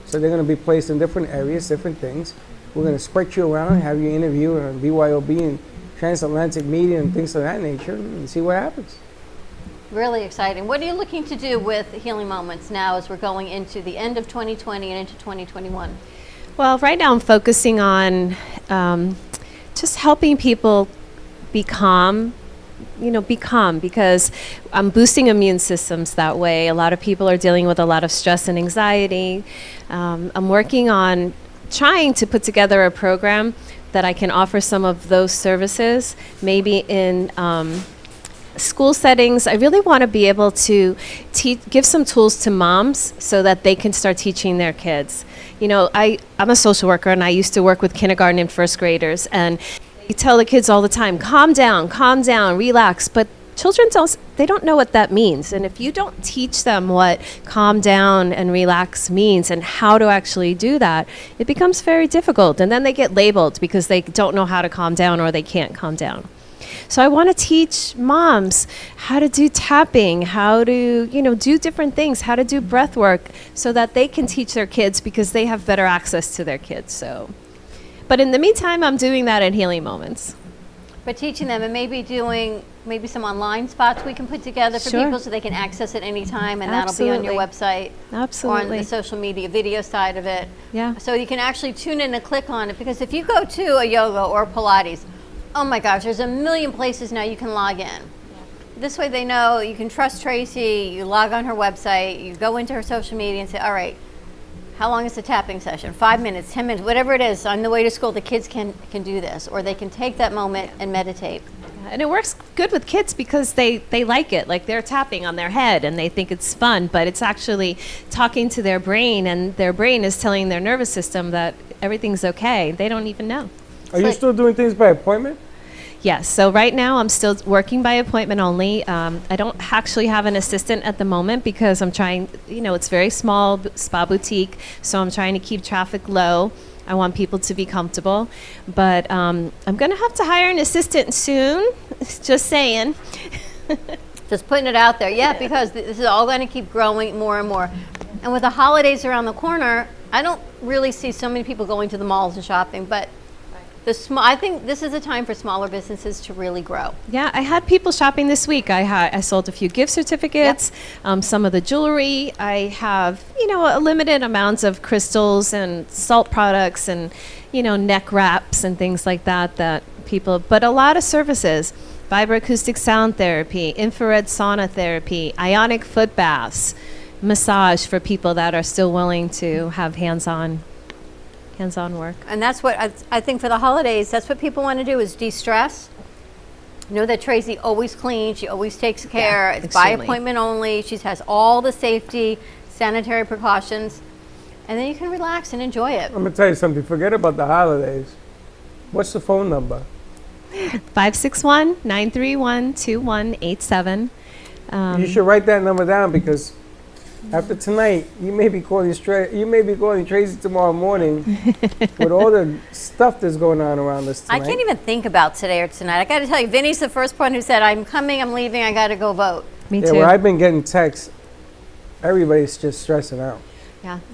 So they're going to be placed in different areas, different things. We're going to spread you around, have you interview on BYOB and transatlantic media and things of that nature and see what happens. Really exciting. What are you looking to do with Healing Moments now as we're going into the end of 2020 and into 2021? Well, right now I'm focusing on just helping people be calm, because I'm boosting immune systems that way. A lot of people are dealing with a lot of stress and anxiety. I'm working on trying to put together a program that I can offer some of those services, maybe in school settings. I really want to be able to give some tools to moms so that they can start teaching their kids. I'm a social worker, and I used to work with kindergarten and first graders, and you tell the kids all the time, calm down, relax, but children don't know what that means. And if you don't teach them what calm down and relax means and how to actually do that, it becomes very difficult. And then they get labeled because they don't know how to calm down or they can't calm down. So I want to teach moms how to do tapping, how to, do different things, how to do breath work so that they can teach their kids because they have better access to their kids. But in the meantime, I'm doing that at Healing Moments. But teaching them and maybe doing some online spots we can put together for Sure. people so they can access it anytime, and that'll be on your website. Absolutely. Or on the social media video side of it. Yeah. So you can actually tune in and click on it, because if you go to a yoga or Pilates, oh my gosh, there's a million places now you can log in. This way they know you can trust Tracy, you log on her website, you go into her social media and say, all right, how long is the tapping session? 5 minutes, 10 minutes, whatever it is. On the way to school, the kids can do this, or they can take that moment and meditate. And it works good with kids because they like it. Like, they're tapping on their head and they think it's fun, but it's actually talking to their brain, and their brain is telling their nervous system that everything's okay. They don't even know. Are you still doing things by appointment? Yes. So right now I'm still working by appointment only. I don't actually have an assistant at the moment because I'm trying, it's very small spa boutique. So I'm trying to keep traffic low. I want people to be comfortable. But I'm going to have to hire an assistant soon. Just saying. Just putting it out there. Yeah, because this is all going to keep growing more and more. And with the holidays around the corner, I don't really see so many people going to the malls and shopping, but I think this is a time for smaller businesses to really grow. Yeah, I had people shopping this week. I sold a few gift certificates, some of the jewelry. I have, a limited amounts of crystals and salt products and, neck wraps and things like that but a lot of services. Vibroacoustic sound therapy, infrared sauna therapy, ionic foot baths, massage for people that are still willing to have hands-on work. And that's what I think for the holidays, that's what people want to do, is de-stress. Know that Tracy always cleans, she always takes care. It's by extremely. appointment only. She has all the safety, sanitary precautions, and then you can relax and enjoy it. I'm going to tell you something. Forget about the holidays. What's the phone number? 561-931-2187. You should write that number down because after tonight, you may be calling Tracy tomorrow morning with all the stuff that's going on around us tonight. I can't even think about today or tonight. I got to tell you, Vinny's the first one who said, I'm coming, I'm leaving, I got to go vote. Me Yeah, too. well, I've been getting texts. Everybody's just stressing out.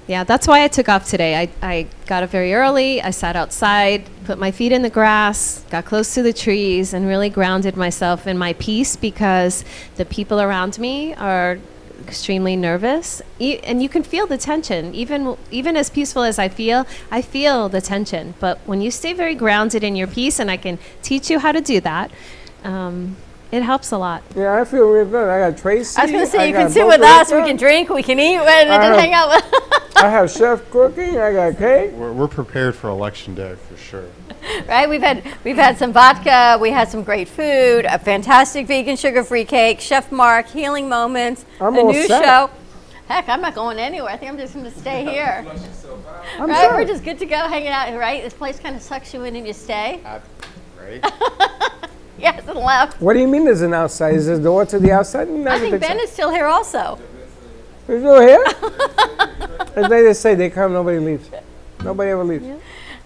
Yeah, that's why I took off today. I got up very early. I sat outside, put my feet in the grass, got close to the trees, and really grounded myself in my peace because the people around me are extremely nervous. And you can feel the tension. Even as peaceful as I feel the tension. But when you stay very grounded in your peace, and I can teach you how to do that, it helps a lot. Yeah, I feel real good. I got Tracy. I was going to say, you can sit with us, we can drink, we can eat, and just hang out with I have chef cooking, I got cake. We're prepared for election day for sure. Right, we've had some vodka, we had some great food, a fantastic vegan sugar-free cake, Chef Mark, Healing Moments, a new show. Heck, I'm not going anywhere. I think I'm just going to stay here. Right, we're just good to go hanging out. Right, this place kind of sucks you in and you stay. Right. Yes, and left. What do you mean there's an outside? Is there a door to the outside? I think Ben is still here also. He's still here? As they just say, they come, nobody leaves. Nobody ever leaves. And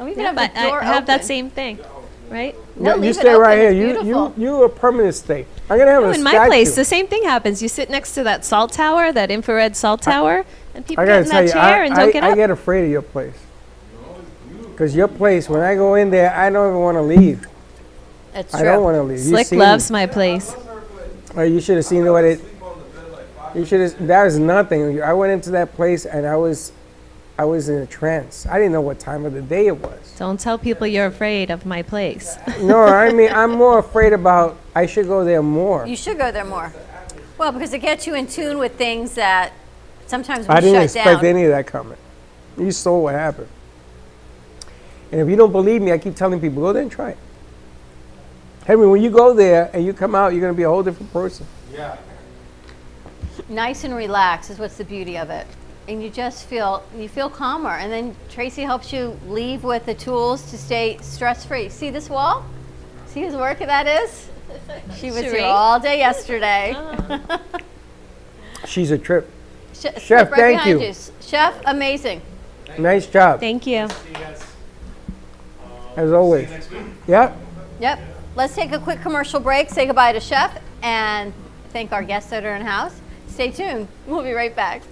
we can Yeah, have but the door I have that open. same thing, right? No, you leave it stay open, right here. it's You a permanent stay. I'm gonna have No, a in my statue. place, the same thing happens. You sit next to that salt tower, that infrared salt tower, and people I get gotta in tell that you, chair and don't get I up. get afraid of your place. Because your place, when I go in there, I don't even want to leave. That's I don't want to leave. Slick loves my place. Oh, you should have seen what it. You should have. That was nothing. I went into that place and I was in a trance. I didn't know what time of the day it was. Don't tell people you're afraid of my place. No, I mean I'm more afraid about. I should go there more. You should go there more. Well, because it gets you in tune with things that sometimes we I didn't shut expect down. any of that coming. You saw what happened. And if you don't believe me, I keep telling people, go there and try it. Henry, when you go there and you come out, you're going to be a whole different person. Yeah. Nice and relaxed is what's the beauty of it. And you just feel calmer. And then Tracy helps you leave with the tools to stay stress-free. See this wall? See whose work that is? She was Cherie? here all day yesterday. She's a trip. Chef, Chef, thank you. Chef, amazing. Nice job. Thank you. As always. Yeah. Yep. Let's take a quick commercial break, say goodbye to Chef, and thank our guests that are in house. Stay tuned. We'll be right back.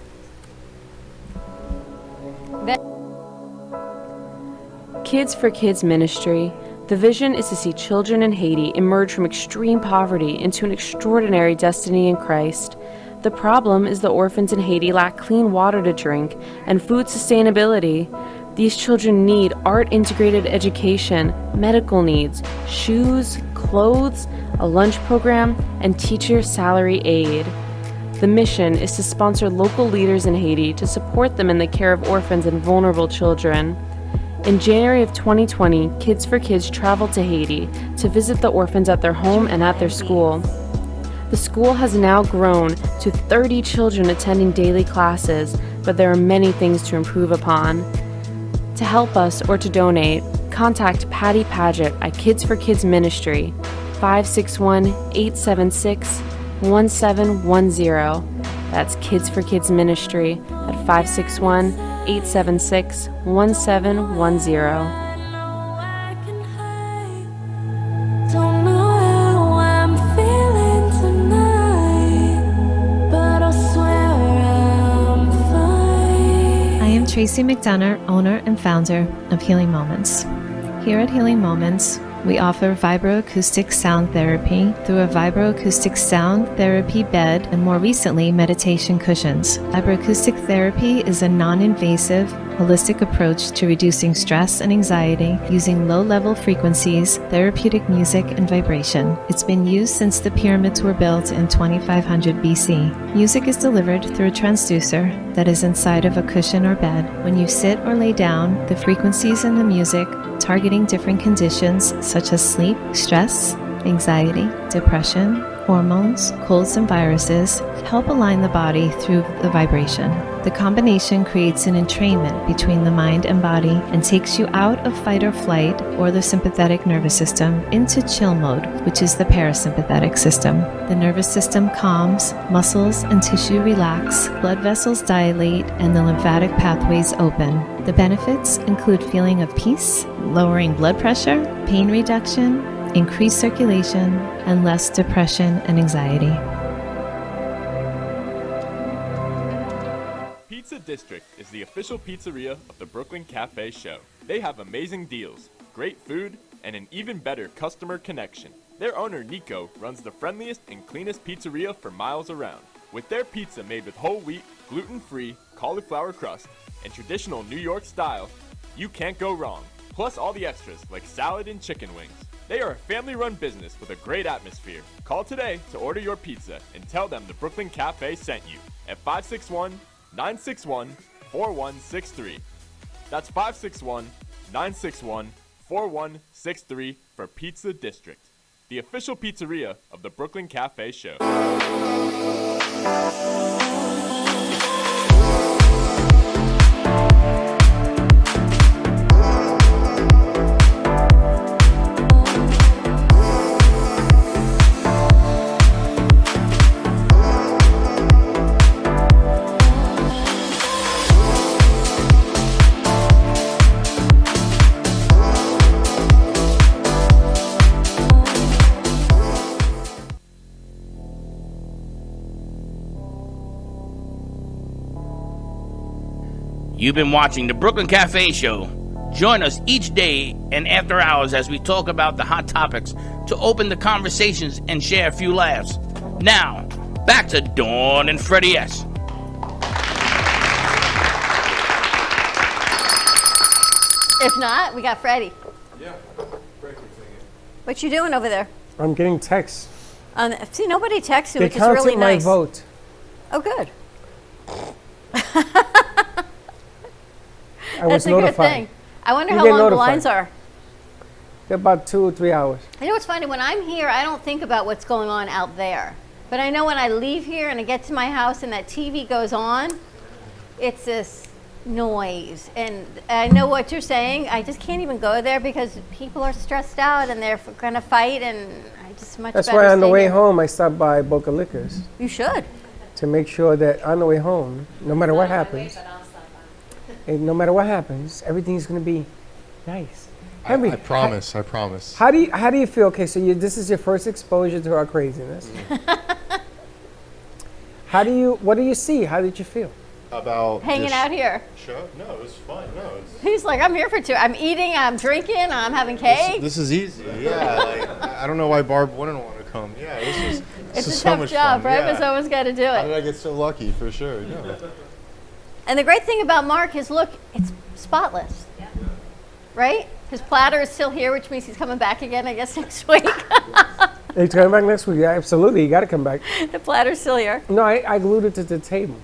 Kids for Kids Ministry. The vision is to see children in Haiti emerge from extreme poverty into an extraordinary destiny in Christ. The problem is the orphans in Haiti lack clean water to drink and food sustainability. These children need art-integrated education, medical needs, shoes, clothes, a lunch program, and teacher salary aid. The mission is to sponsor local leaders in Haiti to support them in the care of orphans and vulnerable children. In January of 2020, Kids for Kids traveled to Haiti to visit the orphans at their home and at their school. The school has now grown to 30 children attending daily classes, but there are many things to improve upon. To help us or to donate, contact Patty Paget at Kids for Kids Ministry, 561-876-1710. That's Kids for Kids Ministry at 561-876-1710. Don't know how I'm feeling tonight, but I swear I'm fine. I am Tracy McDonough, owner and founder of Healing Moments. Here at Healing Moments, we offer vibroacoustic sound therapy through a vibroacoustic sound therapy bed and more recently meditation cushions. Vibroacoustic therapy is a non-invasive, holistic approach to reducing stress and anxiety using low-level frequencies, therapeutic music, and vibration. It's been used since the pyramids were built in 2500 BC. Music is delivered through a transducer that is inside of a cushion or bed. When you sit or lay down, the frequencies in the music targeting different conditions such as sleep, stress, anxiety, depression, hormones, colds, and viruses help align the body through the vibration. The combination creates an entrainment between the mind and body and takes you out of fight or flight or the sympathetic nervous system into chill mode, which is the parasympathetic system. The nervous system calms, muscles and tissue relax, blood vessels dilate, and the lymphatic pathways open. The benefits include feeling of peace, lowering blood pressure, pain reduction, increased circulation, and less depression and anxiety. Pizza District is the official pizzeria of the Brooklyn Café show. They have amazing deals, great food, and an even better customer connection. Their owner, Nico, runs the friendliest and cleanest pizzeria for miles around. With their pizza made with whole wheat, gluten-free, cauliflower crust, and traditional New York style, you can't go wrong. Plus all the extras like salad and chicken wings. They are a family-run business with a great atmosphere. Call today to order your pizza and tell them the Brooklyn Café sent you at 561-961-4163. That's 561-961-4163 for Pizza District, the official pizzeria of the Brooklyn Café show. You've been watching the Brooklyn Café Show. Join us each day and after hours as we talk about the hot topics to open the conversations and share a few laughs. Now, back to Dawn and Freddie S. If not, we got Freddie. Yeah. What you doing over there? I'm getting texts. See, nobody texts you, They which is really counted my nice. vote. Oh, good. I was That's a notified. good thing. I wonder You how get long the notified. lines are. They're about 2 or 3 hours. You know what's funny? When I'm here, I don't think about what's going on out there. But I know when I leave here and I get to my house and that TV goes on, it's this noise. And I know what you're saying. I just can't even go there because people are stressed out and they're going to fight, and I just much That's better why on the stay way here. home, I stopped by Boca Liquors. You should. To make sure that on the way home, no matter what happens, no matter what happens, everything's going to be nice. Henry, I promise. I promise. How do you feel? Okay, so this is your first exposure to our craziness. What do you see? How did you feel? About Hanging out here. Show? No, it was fun. No, it's He's like, I'm here for 2. I'm eating, I'm drinking, I'm having cake. This is easy. Yeah, like, I don't know why Barb wouldn't want to come. Yeah, this It's is a so tough much job, fun. right? Yeah. But someone's got to do How it. did I get so lucky? For sure. Yeah. And the great thing about Mark is, look, it's spotless. Right? His platter is still here, which means he's coming back again, I guess, next week. He's coming back next week. Yeah, absolutely. You got to come back. The platter's still here. No, I glued it to the table.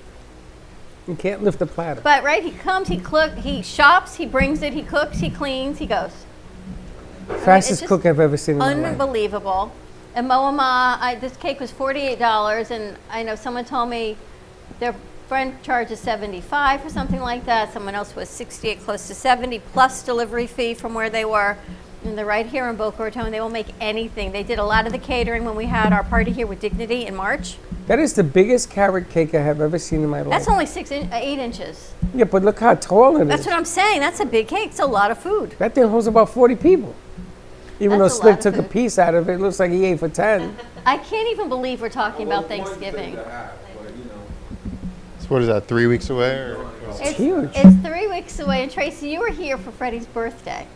You can't lift the platter. But, right, he comes, he shops, he brings it, he cooks, he cleans, he goes. Fastest just cook I've ever seen in my life. Unbelievable. And Moama, this cake was $48, and I know someone told me their friend charges $75 for something like that. Someone else was $68, close to $70, plus delivery fee from where they were. And they're right here in Boca Raton. They will make anything. They did a lot of the catering when we had our party here with Dignity in March. That is the biggest carrot cake I have ever seen in my life. That's only 8 inches. Yeah, but look how tall it is. That's what I'm saying. That's a big cake. It's a lot of food. That thing holds about 40 people. Even That's a though Slick lot of took a food. piece out of it, it looks like he ate for 10. I can't even believe we're talking about Thanksgiving. So what is that? 3 weeks away? Or? It's huge. It's 3 weeks away. And Tracy, you were here for Freddie's birthday.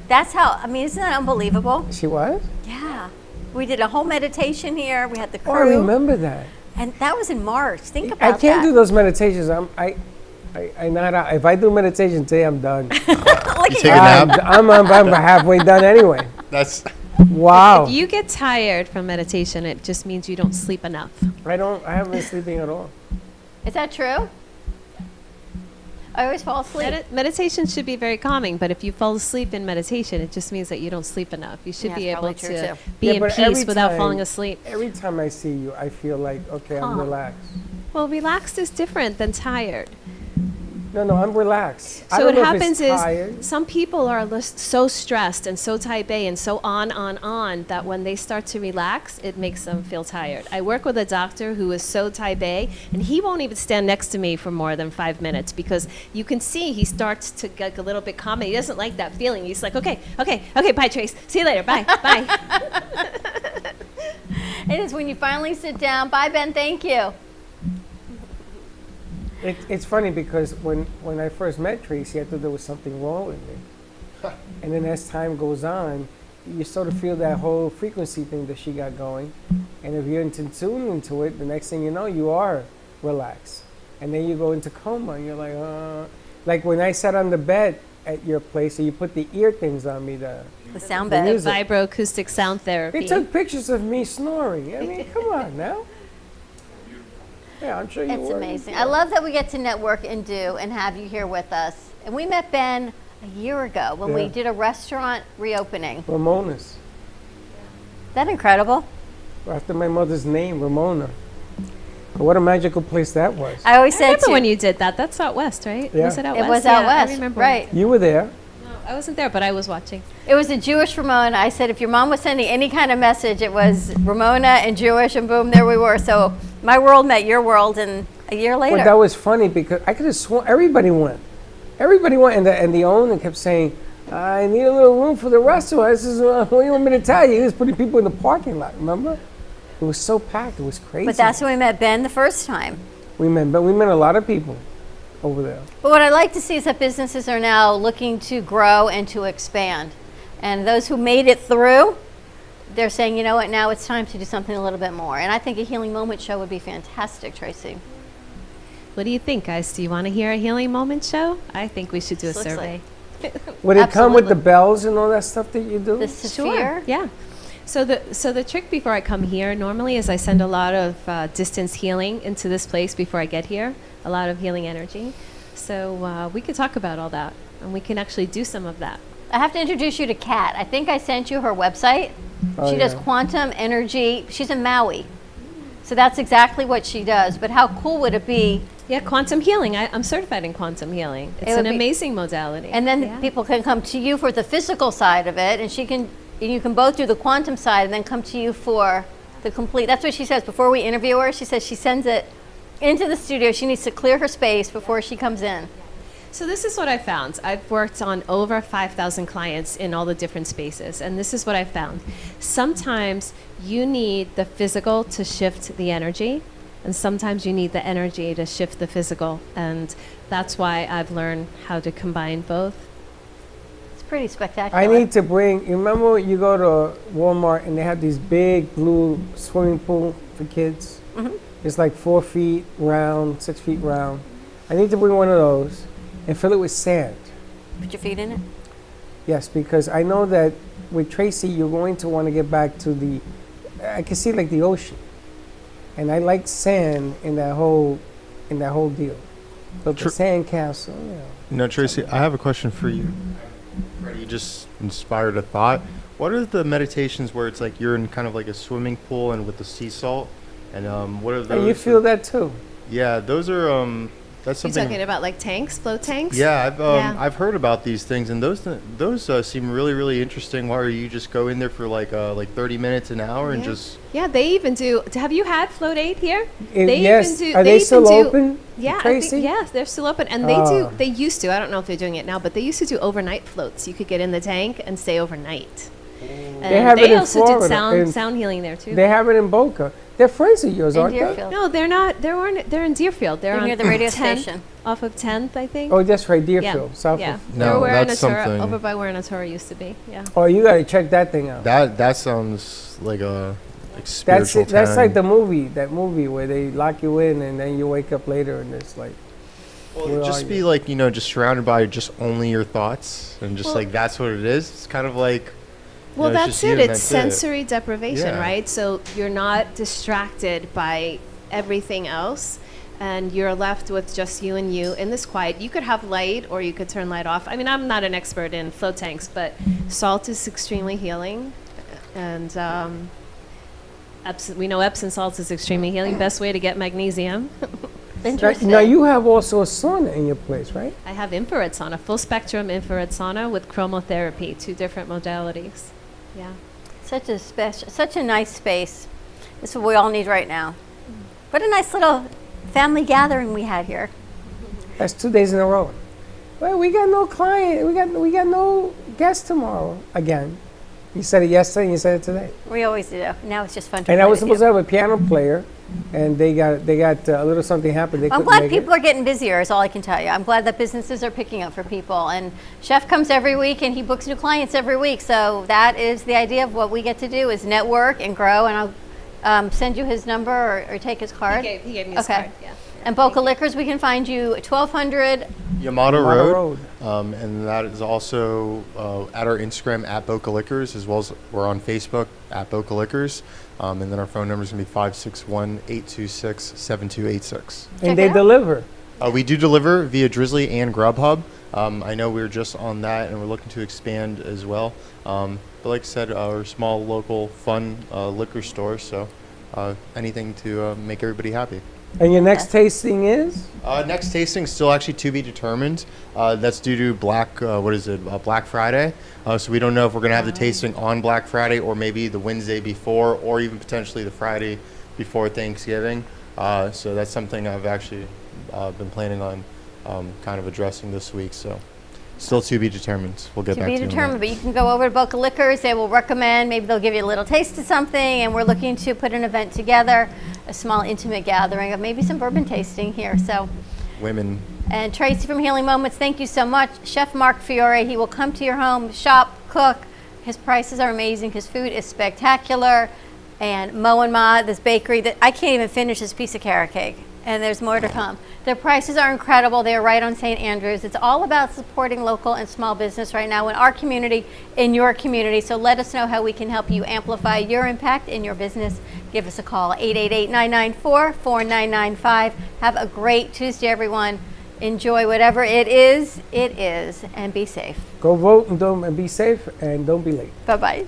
That's how, I mean, isn't that unbelievable? She was? Yeah. We did a whole meditation here. We had the crew. Oh, I remember that. And that was in March. Think about I that. can't do those meditations. I not out. If I do meditation today, I'm done. Look at take a nap? I'm halfway done anyway. That's Wow. If you get tired from meditation, it just means you don't sleep enough. I haven't been sleeping at all. Is that true? I always fall asleep. Meditation should be very calming, but if you fall asleep in meditation, it just means that you don't sleep enough. You should Yeah, be it's able probably true, to too. be Yeah, in but peace every without time- falling asleep. Every time I see you, I feel like, okay, Calm. I'm relaxed. Well, relaxed is different than tired. No, I'm relaxed. I So don't what know if it's happens is tired. some people are so stressed and so type A and so on that when they start to relax, it makes them feel tired. I work with a doctor who is so type A, and he won't even stand next to me for more than 5 minutes because you can see he starts to get a little bit calm. And he doesn't like that feeling. He's like, okay, bye, Trace. See you later. Bye, bye. It is when you finally sit down. Bye, Ben. Thank you. It's funny because when I first met Tracy, I thought there was something wrong with me. And then as time goes on, you sort of feel that whole frequency thing that she got going. And if you're into tune into it, the next thing you know, you are relaxed. And then you go into coma and you're like when I sat on the bed at your place and you put the ear things on me, the sound The bed. vibroacoustic sound therapy. They took pictures of me snoring. I mean, come on now. Yeah, I'm sure you It's were. amazing. I love that we get to network and have you here with us. And we met Ben a year ago when we Yeah. did a restaurant reopening. Ramona's. Is that incredible? After my mother's name, Ramona. What a magical place that was. I always I said remember to when you did that. That's out west, right? Yeah. Was it out It west? was out Yeah, west, I remember. right. You were there. No, I wasn't there, but I was watching. It was a Jewish Ramona. I said if your mom was sending any kind of message, it was Ramona and Jewish, and boom, there we were. So my world met your world, and a year later. But that was funny because I could have sworn everybody went. Everybody went, and the owner kept saying, I need a little room for the restaurant. This is what do you want me to tell you? He was putting people in the parking lot, remember? It was so packed. It was crazy. But that's when we met Ben the first time. we met a lot of people over there. But what I like to see is that businesses are now looking to grow and to expand. And those who made it through, they're saying, you know what, now it's time to do something a little bit more. And I think a Healing Moment show would be fantastic, Tracy. What do you think, guys? Do you want to hear a healing moment show? I think we should do a This looks survey. Would it come with the Absolutely. bells and all that stuff that you do? The Sure. sphere? Yeah. So the trick before I come here normally is I send a lot of distance healing into this place before I get here. A lot of healing energy. So we could talk about all that, and we can actually do some of that. I have to introduce you to Kat. I think I sent you her website. Oh, She does yeah. quantum energy. She's in Maui. So that's exactly what she does. But how cool would it be? Yeah, quantum healing. I'm certified in quantum healing. It's would an be- amazing modality. And then Yeah. people can come to you for the physical side of it, and you can both do the quantum side and then come to you for the complete. That's what she says before we interview her. She says she sends it into the studio. She needs to clear her space before she comes in. So this is what I found. I've worked on over 5,000 clients in all the different spaces, and this is what I found. Sometimes you need the physical to shift the energy, and sometimes you need the energy to shift the physical, and that's why I've learned how to combine both. It's pretty spectacular. I need to bring, you remember when you go to Walmart and they have these big blue swimming pool for kids? Mhm. It's like 4 feet round, 6 feet round. I need to bring one of those and fill it with sand. Put your feet in it. Yes, because I know that with Tracy, you're going to want to get back to I can see like the ocean. And I like sand in that whole deal. But the sand castle, you know. No, Tracy, I have a question for you. You just inspired a thought. What are the meditations where it's like you're in kind of like a swimming pool and with the sea salt? And what are those? And you feel that too. Yeah, those are that's You're something. talking about like tanks, float tanks? Yeah, Yeah. I've heard about these things, and those seem really interesting. Where you just go in there for like 30 minutes, an hour, and Yeah. just Yeah, they even do. Have you had Float 8 here? Yes. Are they still open, Yeah, I Tracy? think, yes, they're still open, and Oh. they used to. I don't know if they're doing it now, but they used to do overnight floats. You could get in the tank and stay overnight. And They have it in also Florida, did in- sound healing there too. They have it in Boca. They're friends of yours, In aren't they? Deerfield. No, they're not. They're in Deerfield. They're They're on near the radio 10th, station. off of 10th, I think. Oh, that's right, Deerfield, south yeah. of. They're where that's Natura, something. over by where Natura used to be. Yeah. Oh, you gotta check that thing out. that sounds like a That's spiritual it. That's time. like that movie where they lock you in and then you wake up later and it's like. where just are be you? like just surrounded by just only your thoughts, and just Well- like that's what it is. It's kind of like. Well, it's that's just you it. and It's that's it. sensory deprivation, Yeah. right? So you're not distracted by everything else, and you're left with just you and you in this quiet. You could have light, or you could turn light off. I mean, I'm not an expert in float tanks, but salt is extremely healing, and We know Epsom salts is extremely healing. Best way to get magnesium. Now you have also a sauna in your place, right? I have infrared sauna, full spectrum infrared sauna with chromotherapy, 2 different modalities. Yeah. Such a nice space. This is what we all need right now. What a nice little family gathering we had here. That's 2 days in a row. Well, we got no client. We got no guests tomorrow again. You said it yesterday and you said it today. We always do. Now it's just fun to And play I was with supposed you. to have a piano player, and they got a little something happened. They I'm couldn't glad make people are getting busier, is all I can tell you. I'm glad that businesses are picking up for people. And Chef comes every week and he books new clients every week. So that is the idea of what we get to do is network and grow. And I'll send you his number or take his card. He gave me his card, yeah. And Boca Liquors, we can find you at 1200 Yamato Road. And that is also at our Instagram at Boca Liquors, as well as we're on Facebook at Boca Liquors. And then our phone number is going to be 561-826-7286. And they deliver. We do deliver via Drizzly and Grubhub. I know we're just on that and we're looking to expand as well. But like I said, we're a small, local, fun liquor store. So anything to make everybody happy. And your next tasting is? Next tasting is still actually to be determined. That's due to Black Friday. So we don't know if we're going to have the tasting on Black Friday or maybe the Wednesday before or even potentially the Friday before Thanksgiving. So that's something I've actually been planning on kind of addressing this week. So still to be determined. We'll get back to you. To be determined, but you can go over to Boca Liquors. They will recommend, maybe they'll give you a little taste of something, and we're looking to put an event together, a small intimate gathering of maybe some bourbon tasting here. So, women. And Tracy from Healing Moments, thank you so much. Chef Mark Fiori, he will come to your home, shop, cook. His prices are amazing. His food is spectacular. And Mo and Ma, this bakery, that I can't even finish this piece of carrot cake. And there's more to come. Their prices are incredible. They're right on St. Andrews. It's all about supporting local and small business right now in our community, in your community. So let us know how we can help you amplify your impact in your business. Give us a call, 888-994-4995. Have a great Tuesday, everyone. Enjoy whatever it is, and be safe. Go vote and be safe, and don't be late. Bye-bye.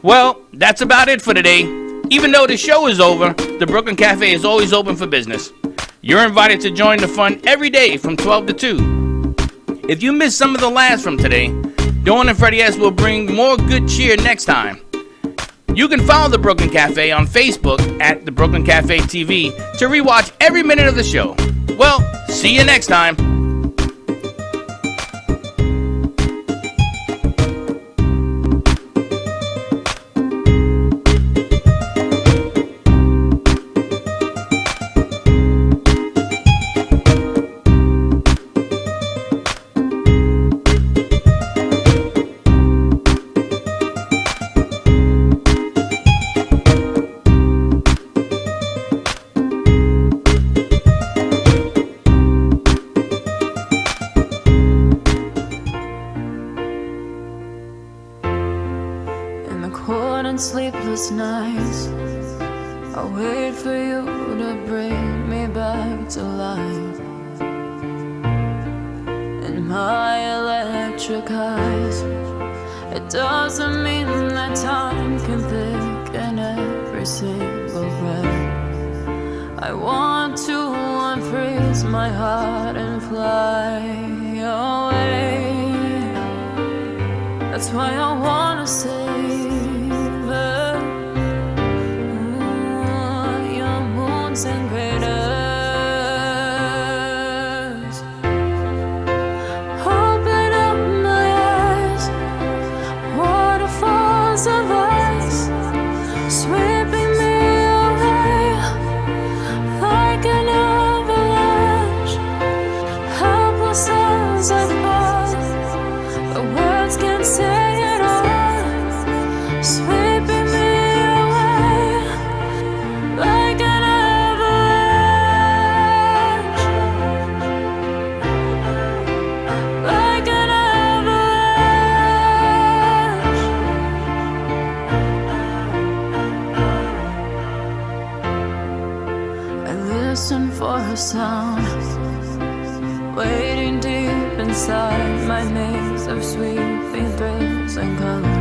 Well, that's about it for today. Even though the show is over, the Brooklyn Cafe is always open for business. You're invited to join the fun every day from 12 to 2. If you missed some of the laughs from today, Dawn and Freddie S. will bring more good cheer next time. You can follow the Brooklyn Cafe on Facebook at the Brooklyn Cafe TV to rewatch every minute of the show. Well, see you next time. Sleepless nights, I wait for you to bring me back to life. In my electric eyes, it doesn't mean that time can thicken every single breath. I want to unfreeze my heart and fly away. That's why I wanna say and craters. Open up my eyes, waterfalls of ice, sweeping me away like an avalanche. Helpless as I fall, the words can't say it all. Sweeping me away like an avalanche. for a sound, waiting deep inside my maze of sweeping thrills and colors.